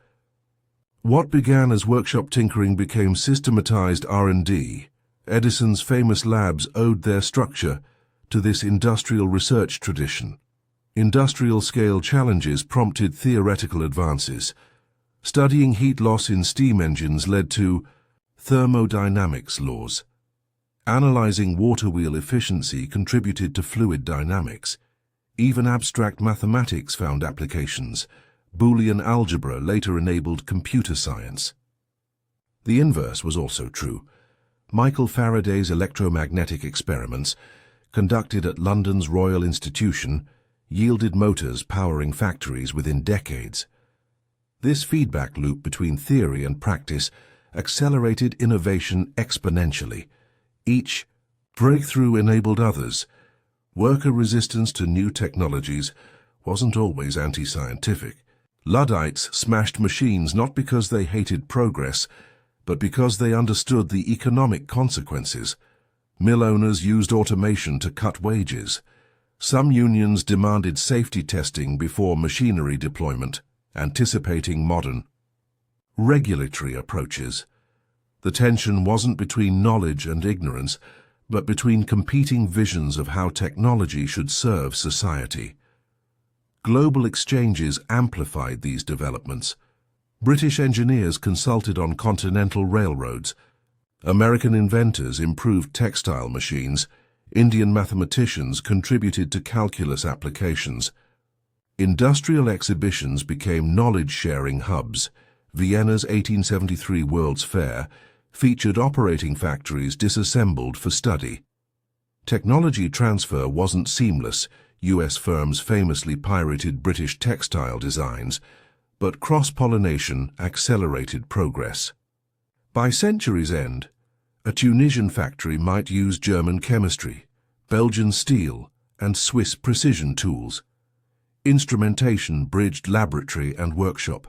What began as workshop tinkering became systematized R&D. Edison's famous labs owed their structure to this industrial research tradition. Industrial-scale challenges prompted theoretical advances. Studying heat loss in steam engines led to thermodynamics laws. Analyzing water wheel efficiency contributed to fluid dynamics. Even abstract mathematics found applications. Boolean algebra later enabled computer science. The inverse was also true. Michael Faraday's electromagnetic experiments, conducted at London's Royal Institution, yielded motors powering factories within decades. This feedback loop between theory and practice accelerated innovation exponentially. Each breakthrough enabled others. Worker resistance to new technologies wasn't always anti-scientific. Luddites smashed machines not because they hated progress, but because they understood the economic consequences. Mill owners used automation to cut wages. Some unions demanded safety testing before machinery deployment, anticipating modern regulatory approaches. The tension wasn't between knowledge and ignorance, but between competing visions of how technology should serve society. Global exchanges amplified these developments. British engineers consulted on continental railroads. American inventors improved textile machines. Indian mathematicians contributed to calculus applications. Industrial exhibitions became knowledge-sharing hubs. Vienna's 1873 World's Fair featured operating factories disassembled for study. Technology transfer wasn't seamless. US firms famously pirated British textile designs, but cross-pollination accelerated progress. By century's end, a Tunisian factory might use German chemistry, Belgian steel, and Swiss precision tools. Instrumentation bridged laboratory and workshop.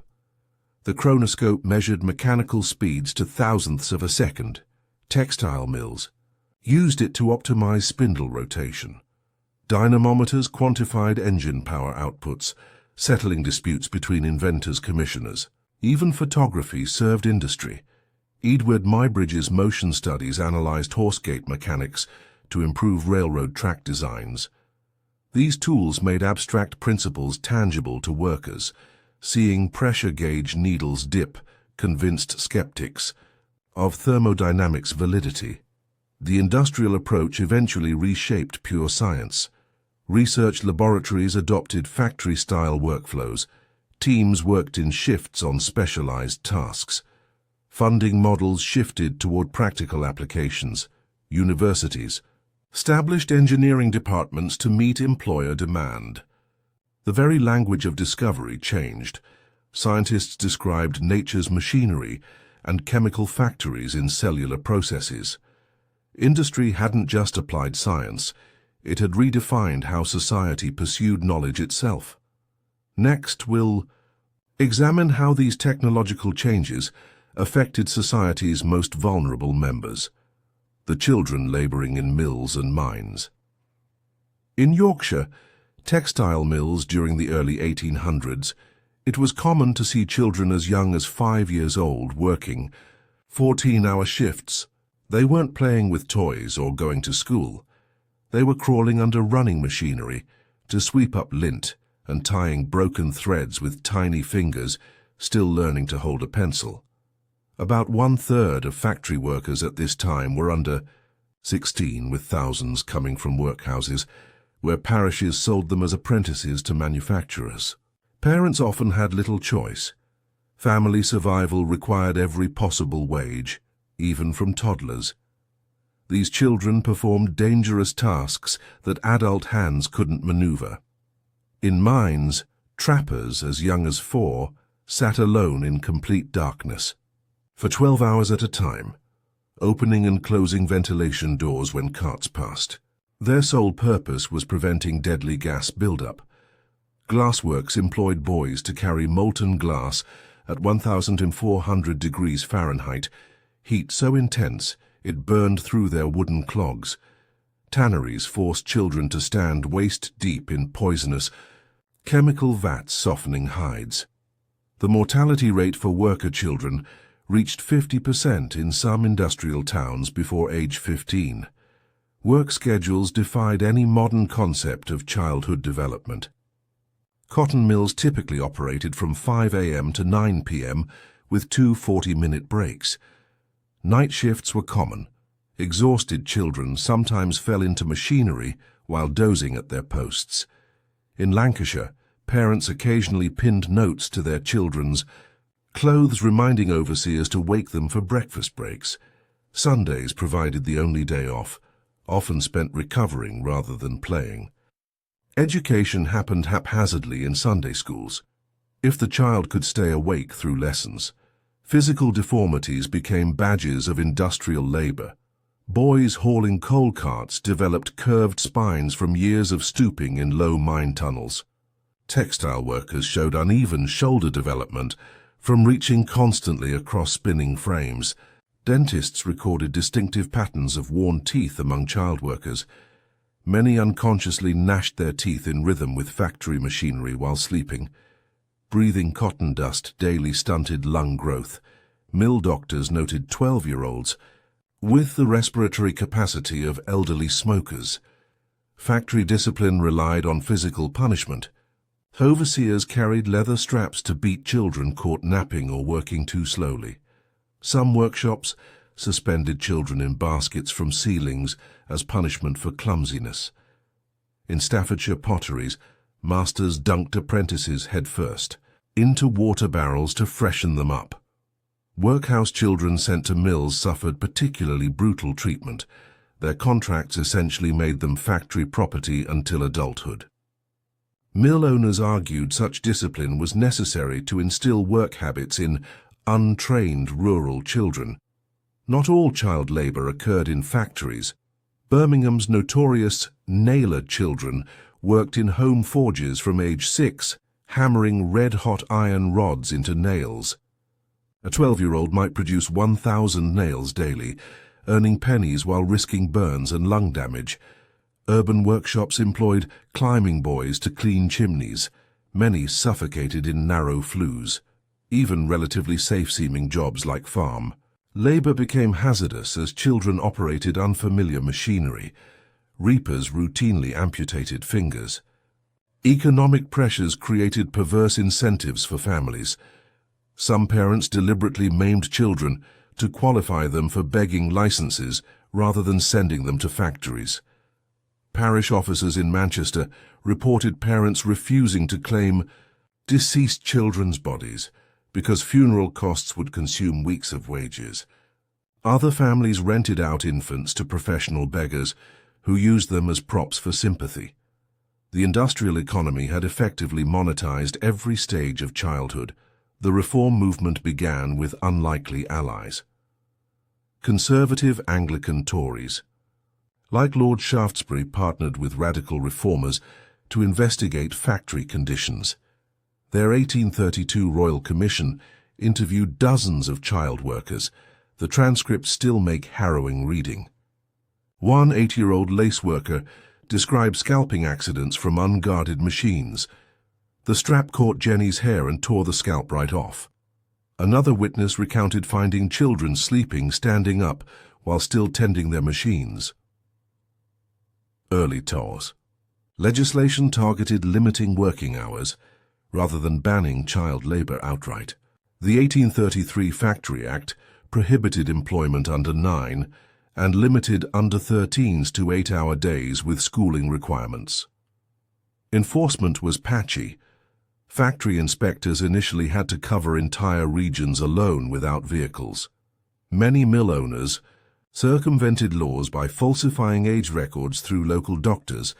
The chronoscope measured mechanical speeds to thousandths of a second. Textile mills used it to optimize spindle rotation. Dynamometers quantified engine power outputs, settling disputes between inventors' commissioners. Even photography served industry. Edward Muybridge's motion studies analyzed horse gate mechanics to improve railroad track designs. These tools made abstract principles tangible to workers. Seeing pressure gauge needles dip convinced skeptics of thermodynamics' validity. The industrial approach eventually reshaped pure science. Research laboratories adopted factory-style workflows. Teams worked in shifts on specialized tasks. Funding models shifted toward practical applications. Universities established engineering departments to meet employer demand. The very language of discovery changed. Scientists described nature's machinery and chemical factories in cellular processes. Industry hadn't just applied science, it had redefined how society pursued knowledge itself. Next, we'll examine how these technological changes affected society's most vulnerable members, the children laboring in mills and mines. In Yorkshire, textile mills during the early 1800s, it was common to see children as young as 5 years old working 14-hour shifts. They weren't playing with toys or going to school. They were crawling under running machinery to sweep up lint and tying broken threads with tiny fingers, still learning to hold a pencil. About 1/3 of factory workers at this time were under 16, with thousands coming from workhouses, where parishes sold them as apprentices to manufacturers. Parents often had little choice. Family survival required every possible wage, even from toddlers. These children performed dangerous tasks that adult hands couldn't maneuver. In mines, trappers as young as 4 sat alone in complete darkness for 12 hours at a time, opening and closing ventilation doors when carts passed. Their sole purpose was preventing deadly gas buildup. Glassworks employed boys to carry molten glass at 1,400 degrees Fahrenheit, heat so intense it burned through their wooden clogs. Tanneries forced children to stand waist-deep in poisonous chemical vats softening hides. The mortality rate for worker children reached 50% in some industrial towns before age 15. Work schedules defied any modern concept of childhood development. Cotton mills typically operated from 5 a.m. to 9 p.m. with 2 40-minute breaks. Night shifts were common. Exhausted children sometimes fell into machinery while dozing at their posts. In Lancashire, parents occasionally pinned notes to their children's clothes reminding overseers to wake them for breakfast breaks. Sundays provided the only day off, often spent recovering rather than playing. Education happened haphazardly in Sunday schools. If the child could stay awake through lessons, physical deformities became badges of industrial labor. Boys hauling coal carts developed curved spines from years of stooping in low mine tunnels. Textile workers showed uneven shoulder development from reaching constantly across spinning frames. Dentists recorded distinctive patterns of worn teeth among child workers. Many unconsciously gnashed their teeth in rhythm with factory machinery while sleeping. Breathing cotton dust daily stunted lung growth. Mill doctors noted 12-year-olds with the respiratory capacity of elderly smokers. Factory discipline relied on physical punishment. Overseers carried leather straps to beat children caught napping or working too slowly. Some workshops suspended children in baskets from ceilings as punishment for clumsiness. In Staffordshire potteries, masters dunked apprentices headfirst into water barrels to freshen them up. Workhouse children sent to mills suffered particularly brutal treatment. Their contracts essentially made them factory property until adulthood. Mill owners argued such discipline was necessary to instill work habits in untrained rural children. Not all child labor occurred in factories. Birmingham's notorious nailer children worked in home forges from age 6, hammering red-hot iron rods into nails. A 12-year-old might produce 1,000 nails daily, earning pennies while risking burns and lung damage. Urban workshops employed climbing boys to clean chimneys. Many suffocated in narrow flues. Even relatively safe-seeming jobs like farm. Labor became hazardous as children operated unfamiliar machinery. Reapers routinely amputated fingers. Economic pressures created perverse incentives for families. Some parents deliberately maimed children to qualify them for begging licenses rather than sending them to factories. Parish officers in Manchester reported parents refusing to claim deceased children's bodies because funeral costs would consume weeks of wages. Other families rented out infants to professional beggars who used them as props for sympathy. The industrial economy had effectively monetized every stage of childhood. The reform movement began with unlikely allies. Conservative Anglican Tories. Like Lord Shaftesbury, partnered with radical reformers to investigate factory conditions. Their 1832 Royal Commission interviewed dozens of child workers. The transcripts still make harrowing reading. One 8-year-old lace worker described scalping accidents from unguarded machines. The strap caught Jenny's hair and tore the scalp right off. Another witness recounted finding children sleeping standing up while still tending their machines. Early tours. Legislation targeted limiting working hours rather than banning child labor outright. The 1833 Factory Act prohibited employment under 9 and limited under 13s to 8-hour days with schooling requirements. Enforcement was patchy. Factory inspectors initially had to cover entire regions alone without vehicles. Many mill owners circumvented laws by falsifying age records through local doctors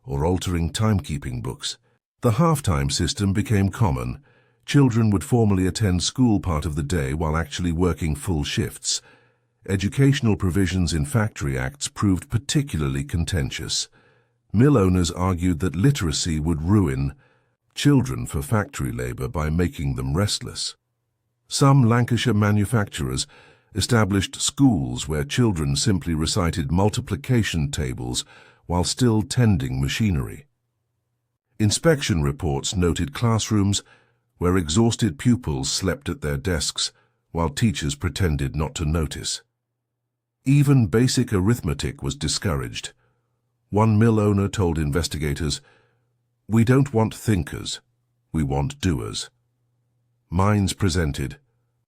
or altering timekeeping books. The half-time system became common. Children would formally attend school part of the day while actually working full shifts. Educational provisions in factory acts proved particularly contentious. Mill owners argued that literacy would ruin children for factory labor by making them restless. Some Lancashire manufacturers established schools where children simply recited multiplication tables while still tending machinery. Inspection reports noted classrooms where exhausted pupils slept at their desks while teachers pretended not to notice. Even basic arithmetic was discouraged. One mill owner told investigators, "We don't want thinkers, we want doers." Mines presented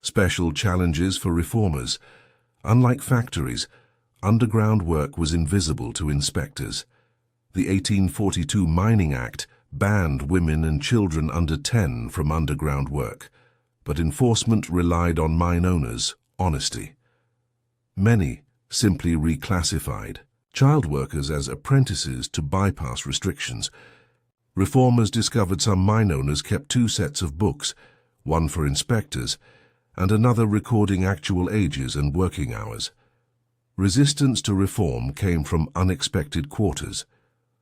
special challenges for reformers. Unlike factories, underground work was invisible to inspectors. The 1842 Mining Act banned women and children under 10 from underground work, but enforcement relied on mine owners' honesty. Many simply reclassified child workers as apprentices to bypass restrictions. Reformers discovered some mine owners kept 2 sets of books, one for inspectors and another recording actual ages and working hours. Resistance to reform came from unexpected quarters.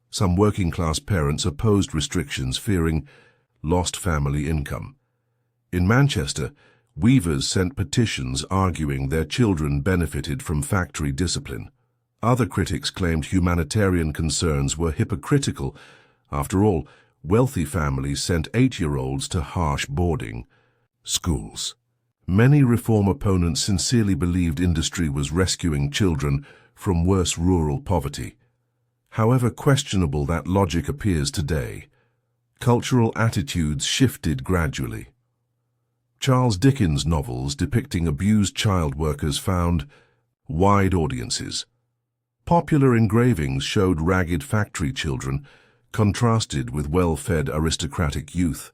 Some working-class parents opposed restrictions, fearing lost family income. In Manchester, weavers sent petitions arguing their children benefited from factory discipline. Other critics claimed humanitarian concerns were hypocritical. After all, wealthy families sent 8-year-olds to harsh boarding schools. Many reform opponents sincerely believed industry was rescuing children from worse rural poverty. However questionable that logic appears today, cultural attitudes shifted gradually. Charles Dickens' novels depicting abused child workers found wide audiences. Popular engravings showed ragged factory children contrasted with well-fed aristocratic youth.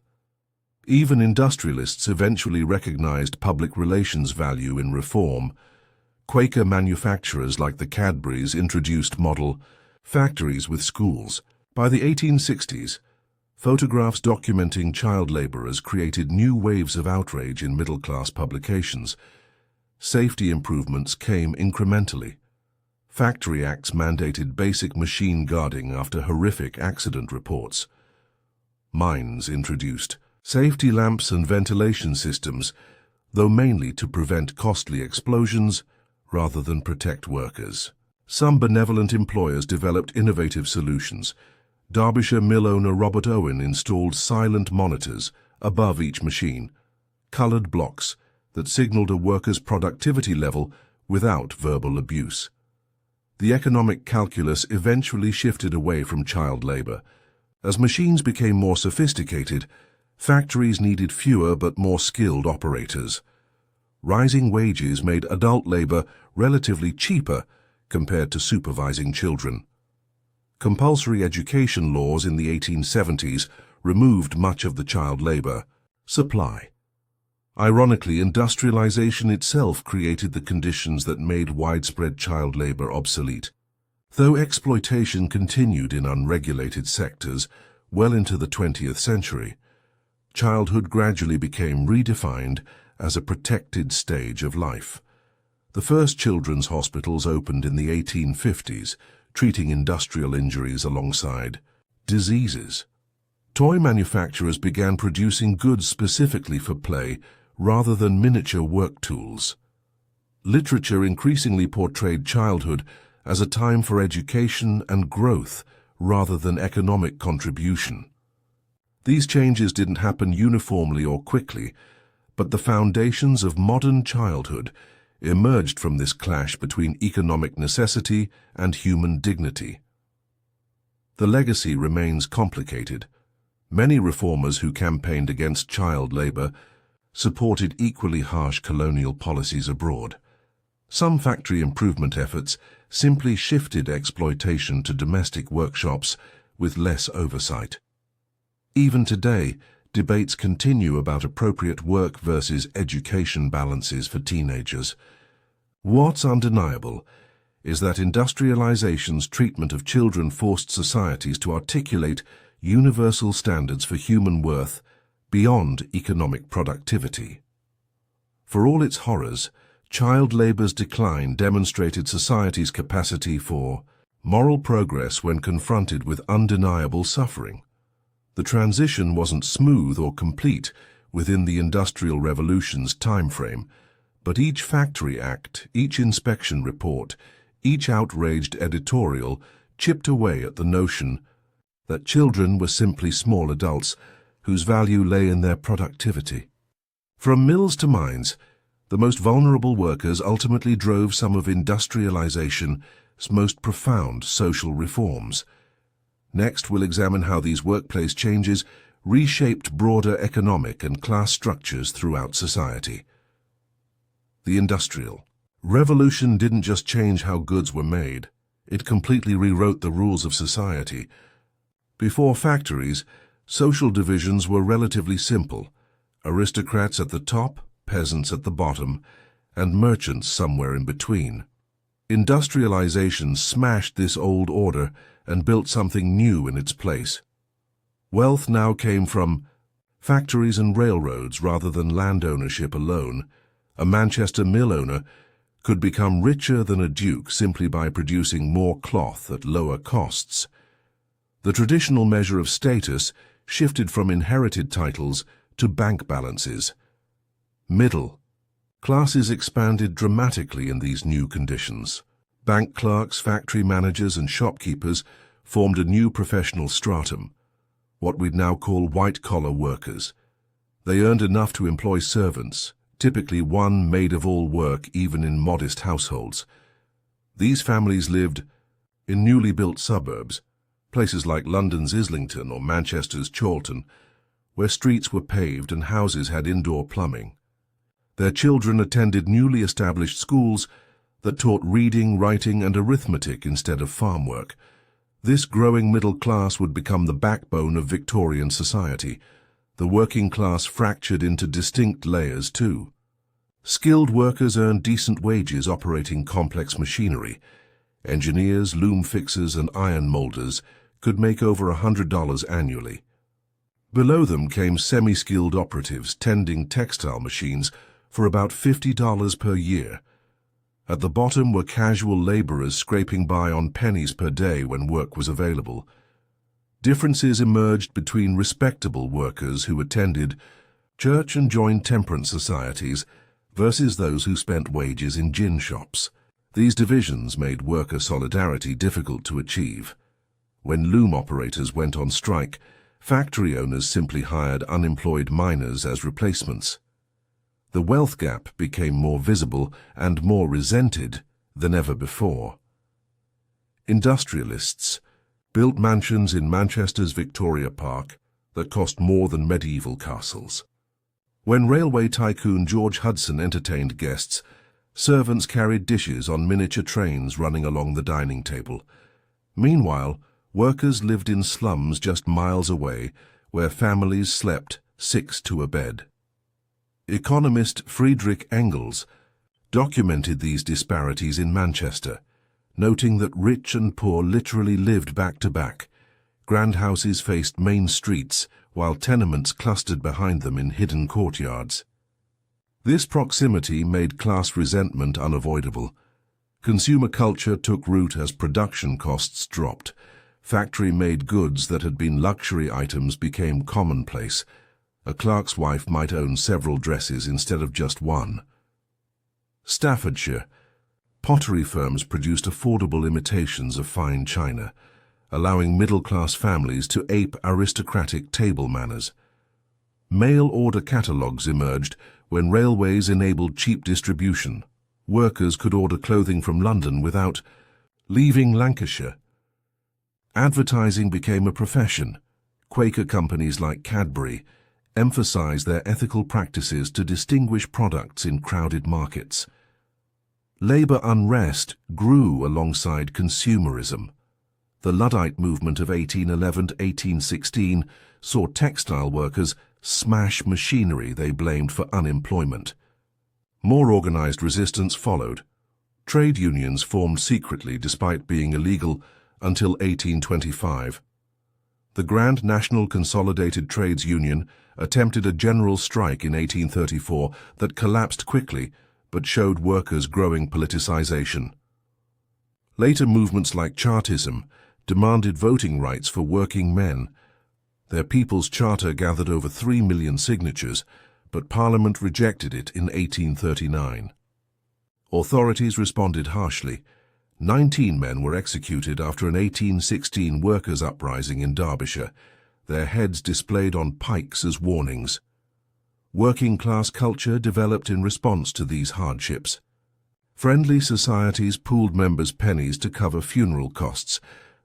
Even industrialists eventually recognized public relations value in reform. Quaker manufacturers like the Cadburys introduced model factories with schools. By the 1860s, Photographs documenting child laborers created new waves of outrage in middle-class publications. Safety improvements came incrementally. Factory acts mandated basic machine guarding after horrific accident reports. Mines introduced safety lamps and ventilation systems, though mainly to prevent costly explosions rather than protect workers. Some benevolent employers developed innovative solutions. Derbyshire mill owner Robert Owen installed silent monitors above each machine, colored blocks that signaled a worker's productivity level without verbal abuse. The economic calculus eventually shifted away from child labor. As machines became more sophisticated, factories needed fewer but more skilled operators. Rising wages made adult labor relatively cheaper compared to supervising children. Compulsory education laws in the 1870s removed much of the child labor supply. Ironically, industrialization itself created the conditions that made widespread child labor obsolete. Though exploitation continued in unregulated sectors well into the 20th century, childhood gradually became redefined as a protected stage of life. The first children's hospitals opened in the 1850s, treating industrial injuries alongside diseases. Toy manufacturers began producing goods specifically for play rather than miniature work tools. Literature increasingly portrayed childhood as a time for education and growth rather than economic contribution. These changes didn't happen uniformly or quickly, but the foundations of modern childhood emerged from this clash between economic necessity and human dignity. The legacy remains complicated. Many reformers who campaigned against child labor supported equally harsh colonial policies abroad. Some factory improvement efforts simply shifted exploitation to domestic workshops with less oversight. Even today, debates continue about appropriate work versus education balances for teenagers. What's undeniable is that industrialization's treatment of children forced societies to articulate universal standards for human worth beyond economic productivity. For all its horrors, child labor's decline demonstrated society's capacity for moral progress when confronted with undeniable suffering. The transition wasn't smooth or complete within the Industrial Revolution's timeframe, but each factory act, each inspection report, each outraged editorial chipped away at the notion that children were simply small adults whose value lay in their productivity. From mills to mines, the most vulnerable workers ultimately drove some of industrialization's most profound social reforms. Next, we'll examine how these workplace changes reshaped broader economic and class structures throughout society. The Industrial Revolution didn't just change how goods were made, it completely rewrote the rules of society. Before factories, social divisions were relatively simple: aristocrats at the top, peasants at the bottom, and merchants somewhere in between. Industrialization smashed this old order and built something new in its place. Wealth now came from factories and railroads rather than land ownership alone. A Manchester mill owner could become richer than a duke simply by producing more cloth at lower costs. The traditional measure of status shifted from inherited titles to bank balances. Middle classes expanded dramatically in these new conditions. Bank clerks, factory managers, and shopkeepers formed a new professional stratum, what we'd now call white-collar workers. They earned enough to employ servants, typically one maid-of-all-work even in modest households. These families lived in newly built suburbs, places like London's Islington or Manchester's Chorlton, where streets were paved and houses had indoor plumbing. Their children attended newly established schools that taught reading, writing, and arithmetic instead of farm work. This growing middle class would become the backbone of Victorian society. The working class fractured into distinct layers too. Skilled workers earned decent wages operating complex machinery. Engineers, loom fixers, and iron molders could make over $100 annually. Below them came semi-skilled operatives tending textile machines for about $50 per year. At the bottom were casual laborers scraping by on pennies per day when work was available. Differences emerged between respectable workers who attended church and joined temperance societies versus those who spent wages in gin shops. These divisions made worker solidarity difficult to achieve. When loom operators went on strike, factory owners simply hired unemployed miners as replacements. The wealth gap became more visible and more resented than ever before. Industrialists built mansions in Manchester's Victoria Park that cost more than medieval castles. When railway tycoon George Hudson entertained guests, servants carried dishes on miniature trains running along the dining table. Meanwhile, workers lived in slums just miles away, where families slept 6 to a bed. Economist Friedrich Engels documented these disparities in Manchester, noting that rich and poor literally lived back to back. Grand houses faced main streets, while tenements clustered behind them in hidden courtyards. This proximity made class resentment unavoidable. Consumer culture took root as production costs dropped. Factory-made goods that had been luxury items became commonplace. A clerk's wife might own several dresses instead of just one. Staffordshire. Pottery firms produced affordable imitations of fine china, allowing middle-class families to ape aristocratic table manners. Mail-order catalogues emerged when railways enabled cheap distribution. Workers could order clothing from London without leaving Lancashire. Advertising became a profession. Quaker companies like Cadbury emphasized their ethical practices to distinguish products in crowded markets. Labor unrest grew alongside consumerism. The Luddite movement of 1811 to 1816 saw textile workers smash machinery they blamed for unemployment. More organized resistance followed. Trade unions formed secretly despite being illegal until 1825. The Grand National Consolidated Trades Union attempted a general strike in 1834 that collapsed quickly but showed workers' growing politicization. Later movements like Chartism demanded voting rights for working men. Their People's Charter gathered over 3 million signatures, but Parliament rejected it in 1839. Authorities responded harshly. 19 men were executed after an 1816 workers' uprising in Derbyshire, their heads displayed on pikes as warnings. Working-class culture developed in response to these hardships. Friendly societies pooled members' pennies to cover funeral costs,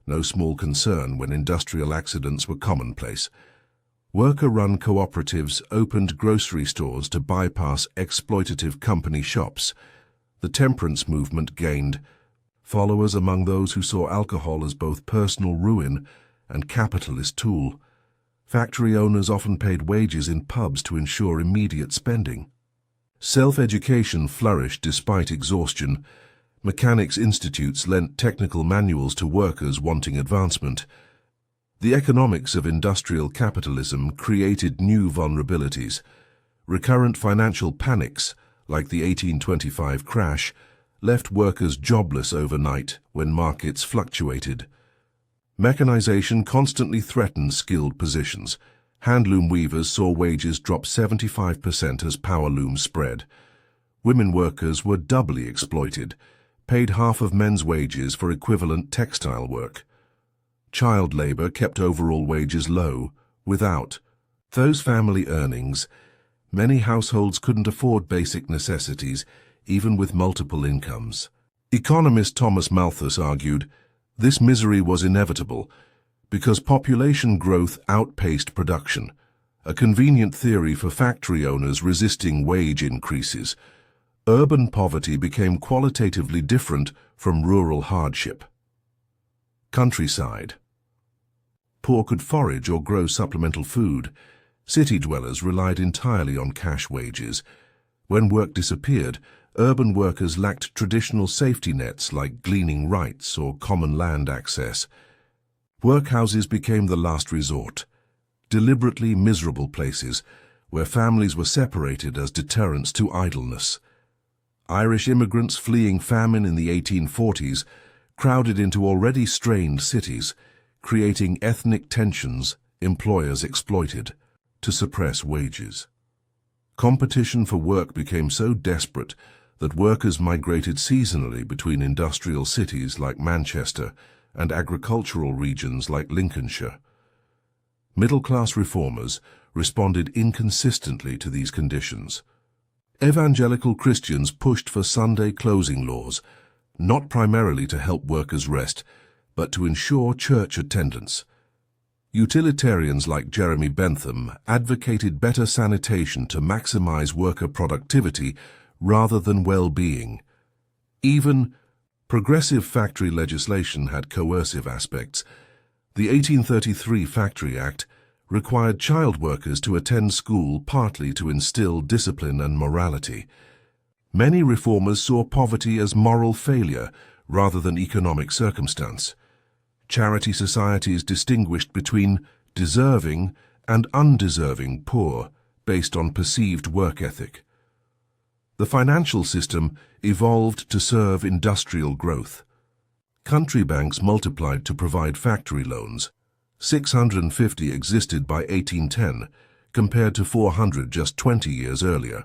no small concern when industrial accidents were commonplace. Worker-run cooperatives opened grocery stores to bypass exploitative company shops. The temperance movement gained followers among those who saw alcohol as both personal ruin and capitalist tool. Factory owners often paid wages in pubs to ensure immediate spending. Self-education flourished despite exhaustion. Mechanics' institutes lent technical manuals to workers wanting advancement. The economics of industrial capitalism created new vulnerabilities. Recurrent financial panics, like the 1825 crash, left workers jobless overnight when markets fluctuated. Mechanization constantly threatened skilled positions. Handloom weavers saw wages drop 75% as power looms spread. Women workers were doubly exploited, paid half of men's wages for equivalent textile work. Child labor kept overall wages low. Without those family earnings, many households couldn't afford basic necessities, even with multiple incomes. Economist Thomas Malthus argued, this misery was inevitable because population growth outpaced production, a convenient theory for factory owners resisting wage increases. Urban poverty became qualitatively different from rural hardship. Countryside. Poor could forage or grow supplemental food. City dwellers relied entirely on cash wages. When work disappeared, urban workers lacked traditional safety nets like gleaning rights or common land access. Workhouses became the last resort. deliberately miserable places where families were separated as deterrents to idleness. Irish immigrants fleeing famine in the 1840s crowded into already strained cities, creating ethnic tensions employers exploited to suppress wages. Competition for work became so desperate that workers migrated seasonally between industrial cities like Manchester and agricultural regions like Lincolnshire. Middle-class reformers responded inconsistently to these conditions. Evangelical Christians pushed for Sunday closing laws, not primarily to help workers rest, but to ensure church attendance. Utilitarians like Jeremy Bentham advocated better sanitation to maximize worker productivity rather than well-being. Even progressive factory legislation had coercive aspects. The 1833 Factory Act required child workers to attend school partly to instill discipline and morality. Many reformers saw poverty as moral failure rather than economic circumstance. Charity societies distinguished between deserving and undeserving poor based on perceived work ethic. The financial system evolved to serve industrial growth. Country banks multiplied to provide factory loans. 650 existed by 1810, compared to 400 just 20 years earlier.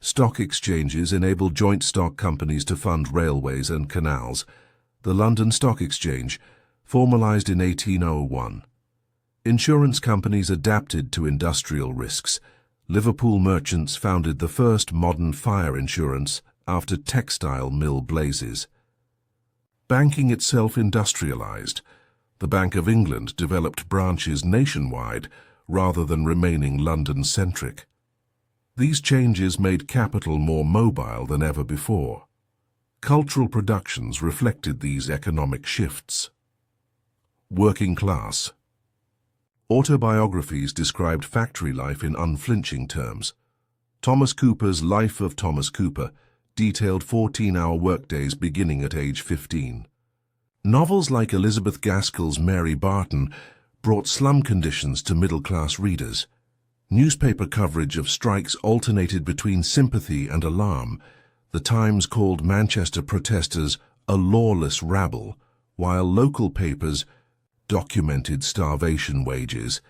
Stock exchanges enabled joint stock companies to fund railways and canals. The London Stock Exchange, formalized in 1801. Insurance companies adapted to industrial risks. Liverpool merchants founded the first modern fire insurance after textile mill blazes. Banking itself industrialized. The Bank of England developed branches nationwide rather than remaining London-centric. These changes made capital more mobile than ever before. Cultural productions reflected these economic shifts. Working class. Autobiographies described factory life in unflinching terms. Thomas Cooper's Life of Thomas Cooper detailed 14-hour workdays beginning at age 15. Novels like Elizabeth Gaskell's Mary Barton brought slum conditions to middle-class readers. Newspaper coverage of strikes alternated between sympathy and alarm. The Times called Manchester protesters a lawless rabble, while local papers documented starvation wages.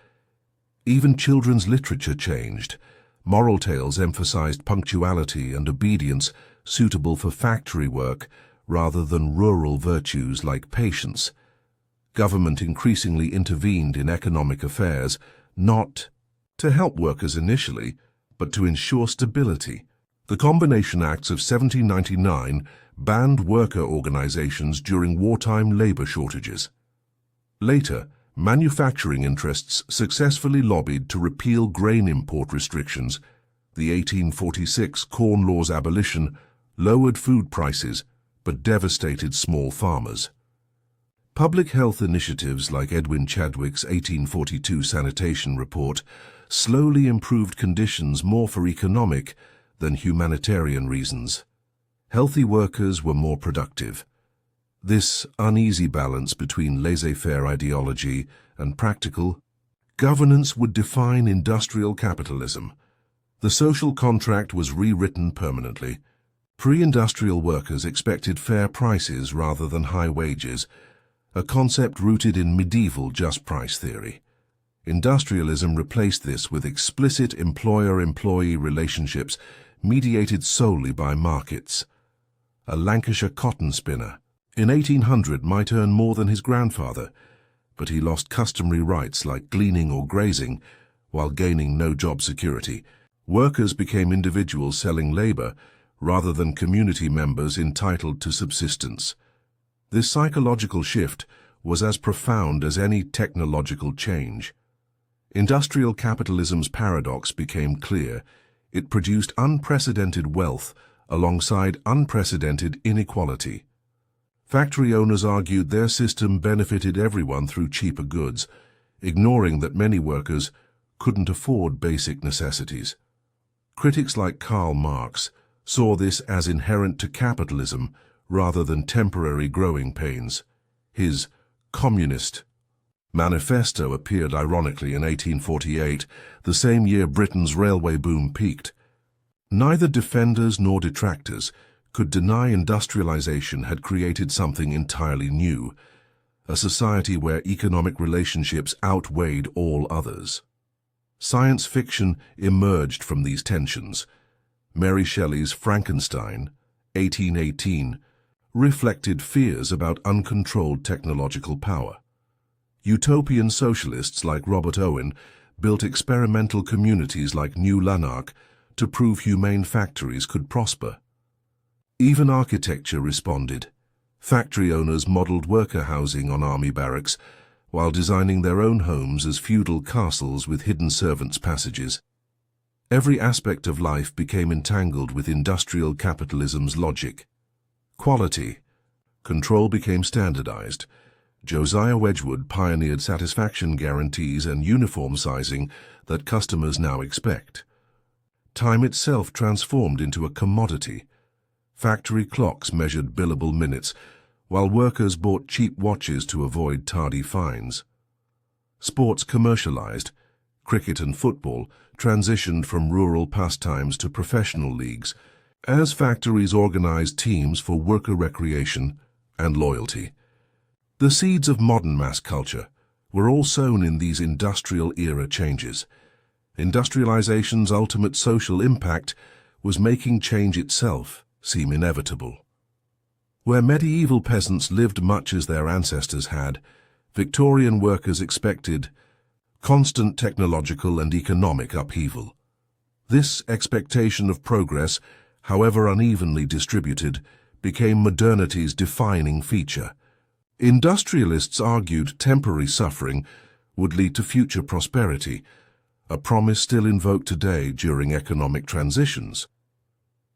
Even children's literature changed. Moral tales emphasized punctuality and obedience suitable for factory work rather than rural virtues like patience. Government increasingly intervened in economic affairs, not to help workers initially, but to ensure stability. The Combination Acts of 1799 banned worker organizations during wartime labor shortages. Later, manufacturing interests successfully lobbied to repeal grain import restrictions. The 1846 Corn Law's abolition lowered food prices but devastated small farmers. Public health initiatives like Edwin Chadwick's 1842 sanitation report slowly improved conditions more for economic than humanitarian reasons. Healthy workers were more productive. This uneasy balance between laissez-faire ideology and practical governance would define industrial capitalism. The social contract was rewritten permanently. Pre-industrial workers expected fair prices rather than high wages, a concept rooted in medieval just price theory. Industrialism replaced this with explicit employer-employee relationships mediated solely by markets. A Lancashire cotton spinner in 1800 might earn more than his grandfather, but he lost customary rights like gleaning or grazing while gaining no job security. Workers became individuals selling labor rather than community members entitled to subsistence. This psychological shift was as profound as any technological change. Industrial capitalism's paradox became clear. It produced unprecedented wealth alongside unprecedented inequality. Factory owners argued their system benefited everyone through cheaper goods, ignoring that many workers couldn't afford basic necessities. Critics like Karl Marx saw this as inherent to capitalism rather than temporary growing pains. His communist Manifesto appeared ironically in 1848, the same year Britain's railway boom peaked. Neither defenders nor detractors could deny industrialization had created something entirely new, a society where economic relationships outweighed all others. Science fiction emerged from these tensions. Mary Shelley's Frankenstein, 1818, reflected fears about uncontrolled technological power. Utopian socialists like Robert Owen built experimental communities like New Lanark to prove humane factories could prosper. Even architecture responded. Factory owners modeled worker housing on army barracks, while designing their own homes as feudal castles with hidden servants' passages. Every aspect of life became entangled with industrial capitalism's logic. Quality, control became standardized. Josiah Wedgwood pioneered satisfaction guarantees and uniform sizing that customers now expect. Time itself transformed into a commodity. Factory clocks measured billable minutes, while workers bought cheap watches to avoid tardy fines. Sports commercialized. Cricket and football transitioned from rural pastimes to professional leagues, as factories organized teams for worker recreation and loyalty. The seeds of modern mass culture were all sown in these industrial-era changes. Industrialization's ultimate social impact was making change itself seem inevitable. Where medieval peasants lived much as their ancestors had, Victorian workers expected constant technological and economic upheaval. This expectation of progress, however unevenly distributed, became modernity's defining feature. Industrialists argued temporary suffering would lead to future prosperity, a promise still invoked today during economic transitions.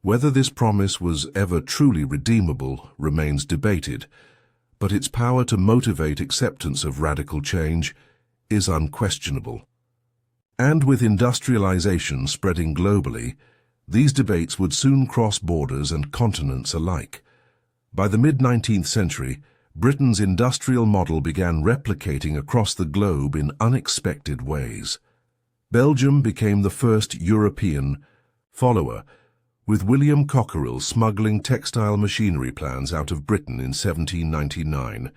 Whether this promise was ever truly redeemable remains debated, but its power to motivate acceptance of radical change is unquestionable. And with industrialization spreading globally, these debates would soon cross borders and continents alike. By the mid-19th century, Britain's industrial model began replicating across the globe in unexpected ways. Belgium became the first European follower, with William Cockerill smuggling textile machinery plans out of Britain in 1799.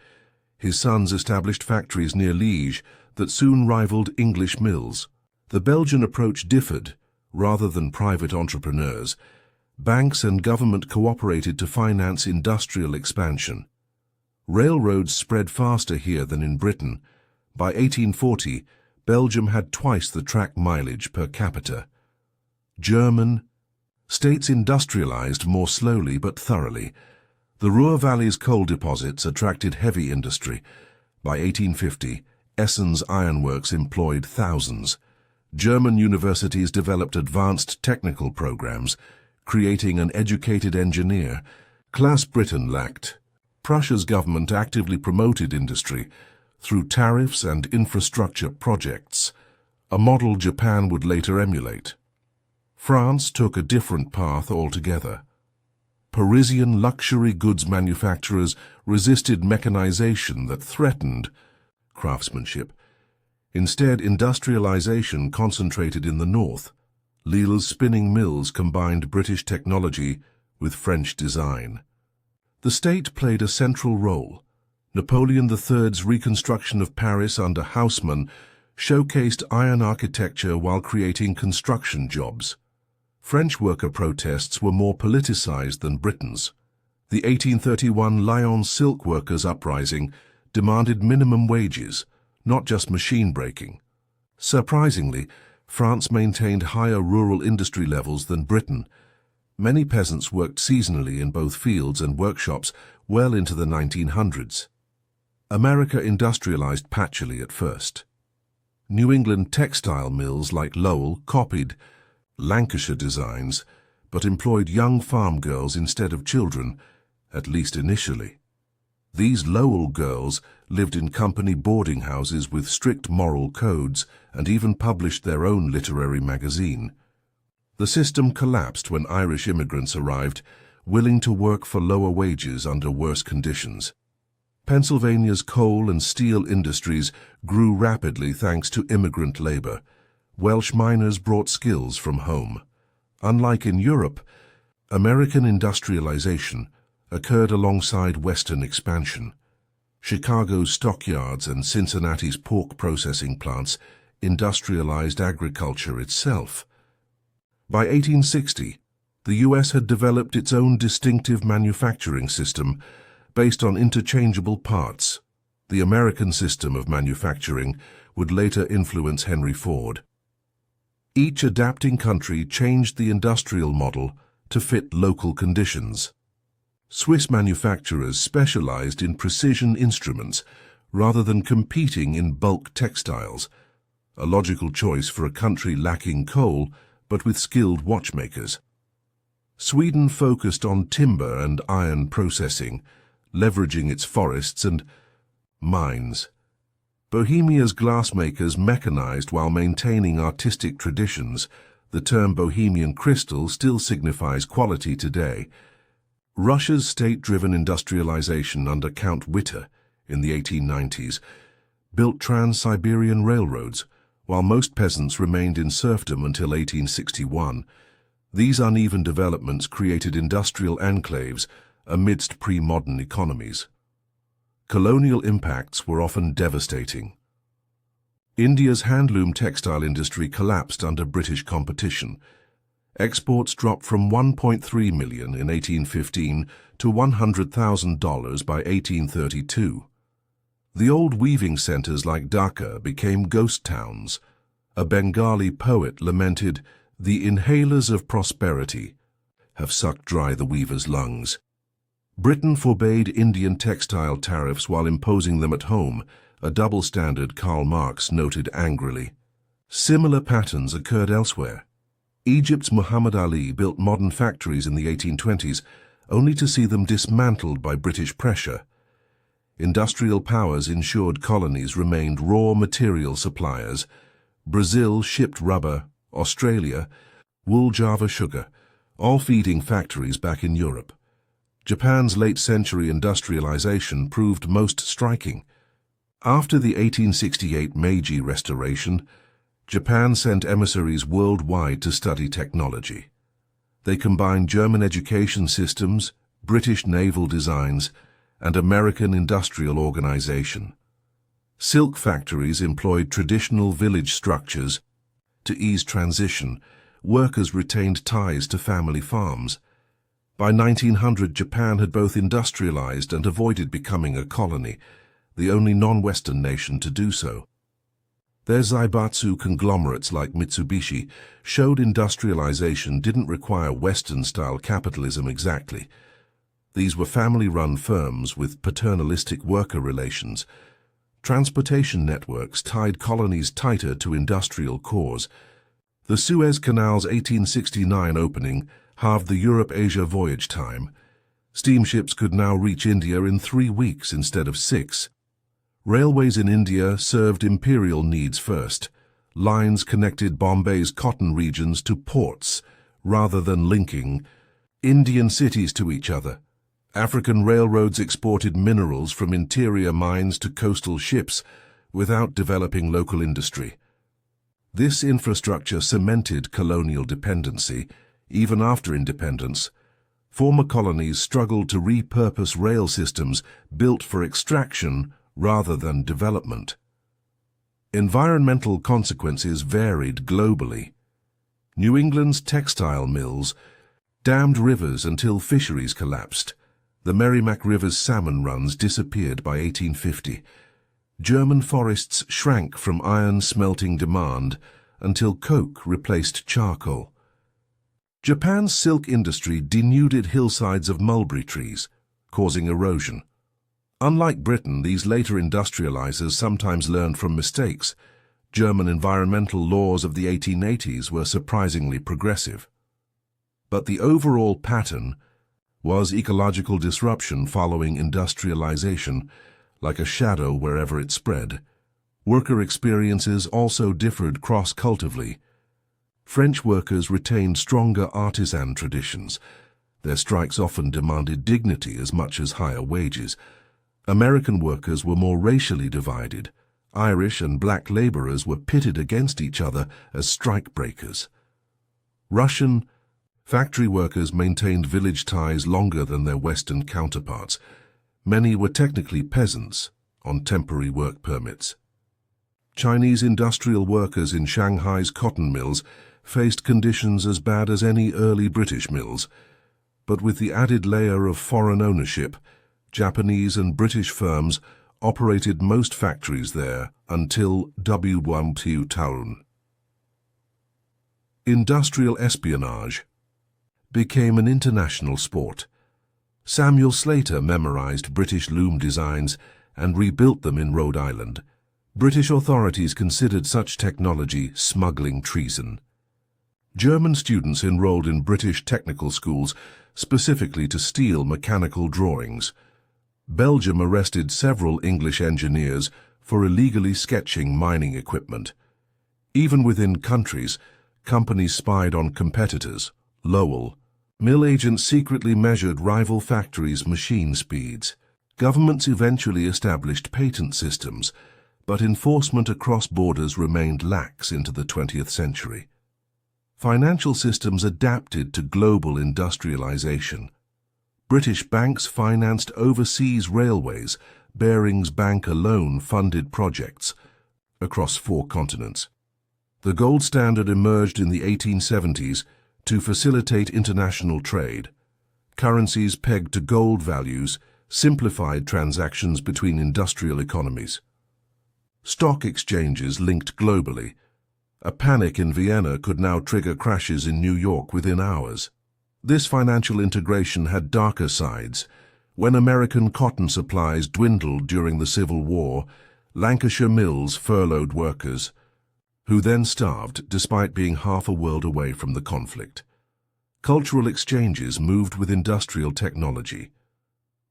His sons established factories near Liège that soon rivaled English mills. The Belgian approach differed. Rather than private entrepreneurs, banks and government cooperated to finance industrial expansion. Railroads spread faster here than in Britain. By 1840, Belgium had twice the track mileage per capita. German states industrialized more slowly but thoroughly. The Ruhr Valley's coal deposits attracted heavy industry. By 1850, Essen's ironworks employed thousands. German universities developed advanced technical programs, creating an educated engineer class Britain lacked. Prussia's government actively promoted industry through tariffs and infrastructure projects, a model Japan would later emulate. France took a different path altogether. Parisian luxury goods manufacturers resisted mechanization that threatened craftsmanship. Instead, industrialization concentrated in the north. Lille's spinning mills combined British technology with French design. The state played a central role. Napoleon III's reconstruction of Paris under Haussmann showcased iron architecture while creating construction jobs. French worker protests were more politicized than Britain's. The 1831 Lyons silk workers' uprising demanded minimum wages, not just machine breaking. Surprisingly, France maintained higher rural industry levels than Britain. Many peasants worked seasonally in both fields and workshops well into the 1900s. America industrialized patchily at first. New England textile mills like Lowell copied Lancashire designs, but employed young farm girls instead of children, at least initially. These Lowell girls lived in company boarding houses with strict moral codes and even published their own literary magazine. The system collapsed when Irish immigrants arrived, willing to work for lower wages under worse conditions. Pennsylvania's coal and steel industries grew rapidly thanks to immigrant labor. Welsh miners brought skills from home. Unlike in Europe, American industrialization occurred alongside Western expansion. Chicago's stockyards and Cincinnati's pork processing plants industrialized agriculture itself. By 1860, the U.S. had developed its own distinctive manufacturing system based on interchangeable parts. The American system of manufacturing would later influence Henry Ford. Each adapting country changed the industrial model to fit local conditions. Swiss manufacturers specialized in precision instruments rather than competing in bulk textiles, a logical choice for a country lacking coal but with skilled watchmakers. Sweden focused on timber and iron processing, leveraging its forests and mines. Bohemia's glassmakers mechanized while maintaining artistic traditions. The term Bohemian crystal still signifies quality today. Russia's state-driven industrialization under Count Witte in the 1890s built trans-Siberian railroads, while most peasants remained in serfdom until 1861. These uneven developments created industrial enclaves amidst pre-modern economies. Colonial impacts were often devastating. India's handloom textile industry collapsed under British competition. Exports dropped from $1.3 million in 1815 to $100,000 by 1832. The old weaving centers like Dhaka became ghost towns. A Bengali poet lamented, "The inhalers of prosperity have sucked dry the weaver's lungs." Britain forbade Indian textile tariffs while imposing them at home, a double standard Karl Marx noted angrily. Similar patterns occurred elsewhere. Egypt's Muhammad Ali built modern factories in the 1820s, only to see them dismantled by British pressure. Industrial powers ensured colonies remained raw material suppliers. Brazil shipped rubber, Australia, wool, Java sugar, all feeding factories back in Europe. Japan's late-century industrialization proved most striking. After the 1868 Meiji Restoration, Japan sent emissaries worldwide to study technology. They combined German education systems, British naval designs, and American industrial organization. Silk factories employed traditional village structures. To ease transition, workers retained ties to family farms. By 1900, Japan had both industrialized and avoided becoming a colony, the only non-Western nation to do so. Their zaibatsu conglomerates like Mitsubishi showed industrialization didn't require Western-style capitalism exactly. These were family-run firms with paternalistic worker relations. Transportation networks tied colonies tighter to industrial cores. The Suez Canal's 1869 opening halved the Europe-Asia voyage time. Steamships could now reach India in 3 weeks instead of 6. Railways in India served imperial needs first. Lines connected Bombay's cotton regions to ports, rather than linking Indian cities to each other. African railroads exported minerals from interior mines to coastal ships without developing local industry. This infrastructure cemented colonial dependency. Even after independence, former colonies struggled to repurpose rail systems built for extraction rather than development. Environmental consequences varied globally. New England's textile mills dammed rivers until fisheries collapsed. The Merrimack River's salmon runs disappeared by 1850. German forests shrank from iron smelting demand until coke replaced charcoal. Japan's silk industry denuded hillsides of mulberry trees, causing erosion. Unlike Britain, these later industrializers sometimes learned from mistakes. German environmental laws of the 1880s were surprisingly progressive. But the overall pattern was ecological disruption following industrialization, like a shadow wherever it spread. Worker experiences also differed cross-cultively. French workers retained stronger artisan traditions. Their strikes often demanded dignity as much as higher wages. American workers were more racially divided. Irish and black laborers were pitted against each other as strike-breakers. Russian factory workers maintained village ties longer than their Western counterparts. Many were technically peasants on temporary work permits. Chinese industrial workers in Shanghai's cotton mills faced conditions as bad as any early British mills, but with the added layer of foreign ownership, Japanese and British firms operated most factories there until Taun. Industrial espionage became an international sport. Samuel Slater memorized British loom designs and rebuilt them in Rhode Island. British authorities considered such technology smuggling treason. German students enrolled in British technical schools specifically to steal mechanical drawings. Belgium arrested several English engineers for illegally sketching mining equipment. Even within countries, companies spied on competitors. Lowell. Mill agents secretly measured rival factories' machine speeds. Governments eventually established patent systems, but enforcement across borders remained lax into the 20th century. Financial systems adapted to global industrialization. British banks financed overseas railways. Barings Bank alone funded projects across 4 continents. The gold standard emerged in the 1870s to facilitate international trade. Currencies pegged to gold values simplified transactions between industrial economies. Stock exchanges linked globally. A panic in Vienna could now trigger crashes in New York within hours. This financial integration had darker sides. When American cotton supplies dwindled during the Civil War, Lancashire mills furloughed workers, who then starved despite being half a world away from the conflict. Cultural exchanges moved with industrial technology.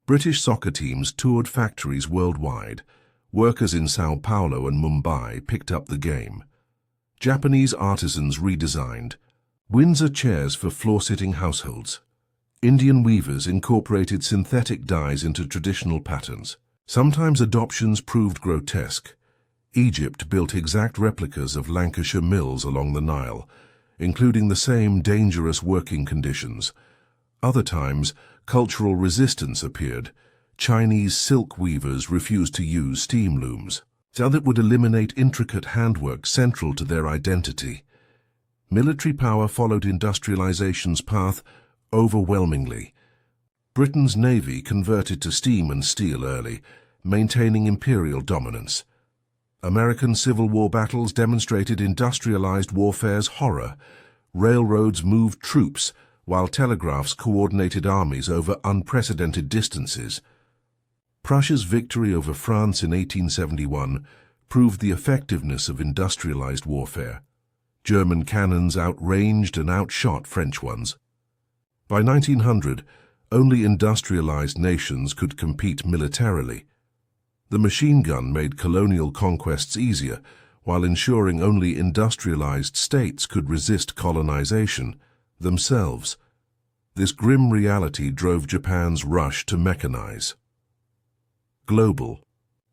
British soccer teams toured factories worldwide. Workers in Sao Paulo and Mumbai picked up the game. Japanese artisans redesigned Windsor chairs for floor-sitting households. Indian weavers incorporated synthetic dyes into traditional patterns. Sometimes adoptions proved grotesque. Egypt built exact replicas of Lancashire mills along the Nile, including the same dangerous working conditions. Other times, cultural resistance appeared. Chinese silk weavers refused to use steam looms, so that would eliminate intricate handwork central to their identity. Military power followed industrialization's path overwhelmingly. Britain's navy converted to steam and steel early, maintaining imperial dominance. American Civil War battles demonstrated industrialized warfare's horror. Railroads moved troops, while telegraphs coordinated armies over unprecedented distances. Prussia's victory over France in 1871 proved the effectiveness of industrialized warfare. German cannons outranged and outshot French ones. By 1900, only industrialized nations could compete militarily. The machine gun made colonial conquests easier, while ensuring only industrialized states could resist colonization themselves. This grim reality drove Japan's rush to mechanize. Global.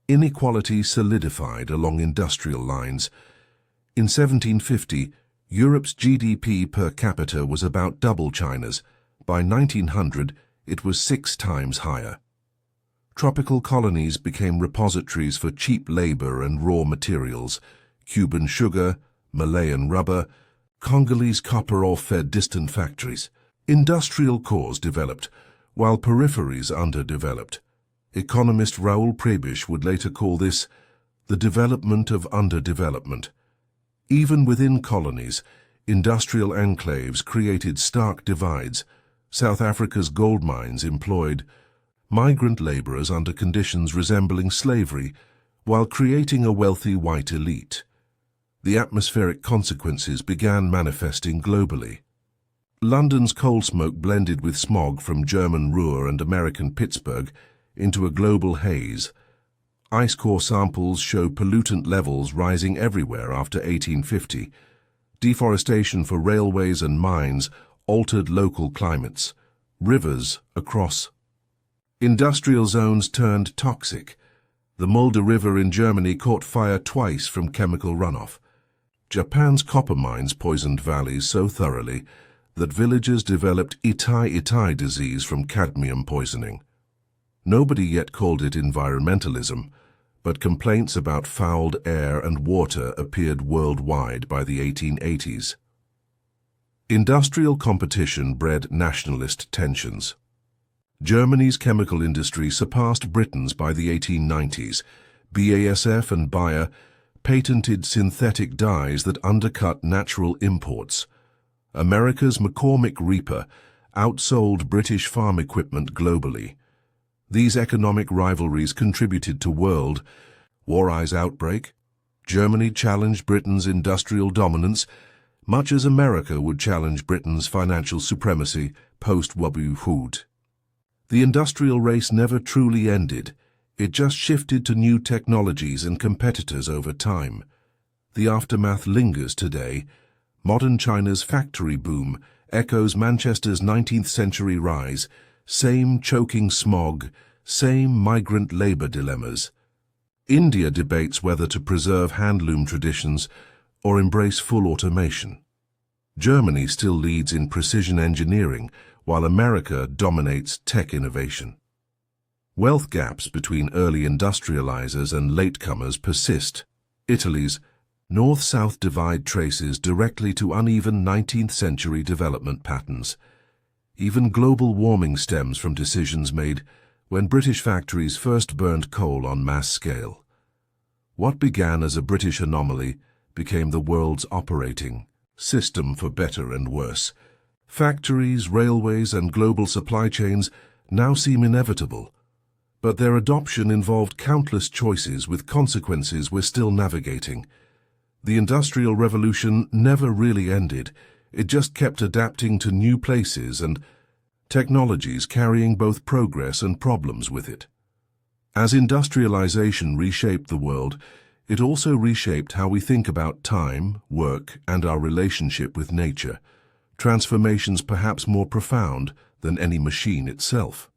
Inequality solidified along industrial lines. In 1750, Europe's GDP per capita was about double China's. By 1900, it was 6 times higher. Tropical colonies became repositories for cheap labor and raw materials. Cuban sugar, Malayan rubber, Congolese copper all fed distant factories. Industrial cores developed, while peripheries underdeveloped. Economist Raoul Prebisch would later call this the development of underdevelopment. Even within colonies, industrial enclaves created stark divides. South Africa's gold mines employed migrant laborers under conditions resembling slavery, while creating a wealthy white elite. The atmospheric consequences began manifesting globally. London's coal smoke blended with smog from German Ruhr and American Pittsburgh into a global haze. Ice core samples show pollutant levels rising everywhere after 1850. Deforestation for railways and mines altered local climates. Rivers across Industrial zones turned toxic. The Mulde River in Germany caught fire twice from chemical runoff. Japan's copper mines poisoned valleys so thoroughly that villagers developed itai disease from cadmium poisoning. Nobody yet called it environmentalism, but complaints about fouled air and water appeared worldwide by the 1880s. Industrial competition bred nationalist tensions. Germany's chemical industry surpassed Britain's by the 1890s. BASF and Bayer patented synthetic dyes that undercut natural imports. America's McCormick Reaper outsold British farm equipment globally. These economic rivalries contributed to World War I's outbreak. Germany challenged Britain's industrial dominance, much as America would challenge Britain's financial supremacy post-World War II. The industrial race never truly ended. It just shifted to new technologies and competitors over time. The aftermath lingers today. Modern China's factory boom echoes Manchester's 19th century rise. Same choking smog, same migrant labor dilemmas. India debates whether to preserve handloom traditions or embrace full automation. Germany still leads in precision engineering, while America dominates tech innovation. Wealth gaps between early industrializers and latecomers persist. Italy's north-south divide traces directly to uneven 19th century development patterns. Even global warming stems from decisions made when British factories first burned coal on mass scale. What began as a British anomaly became the world's operating system for better and worse. Factories, railways, and global supply chains now seem inevitable, but their adoption involved countless choices with consequences we're still navigating. The Industrial Revolution never really ended. It just kept adapting to new places and technologies carrying both progress and problems with it. As industrialization reshaped the world, it also reshaped how we think about time, work, and our relationship with nature. Transformations perhaps more profound than any machine itself.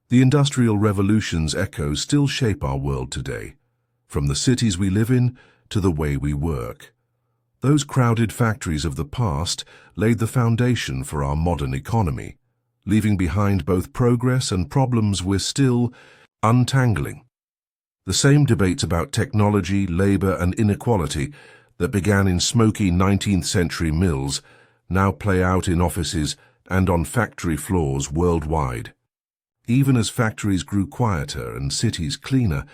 The Industrial Revolution's echoes still shape our world today, from the cities we live in to the way we work. Those crowded factories of the past laid the foundation for our modern economy, leaving behind both progress and problems we're still untangling. The same debates about technology, labor, and inequality that began in smoky 19th century mills now play out in offices and on factory floors worldwide. Even as factories grew quieter and cities cleaner,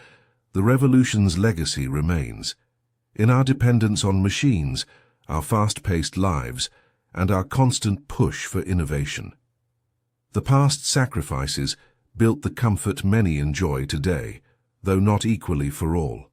the revolution's legacy remains. In our dependence on machines, our fast-paced lives, and our constant push for innovation. The past sacrifices built the comfort many enjoy today, though not equally for all.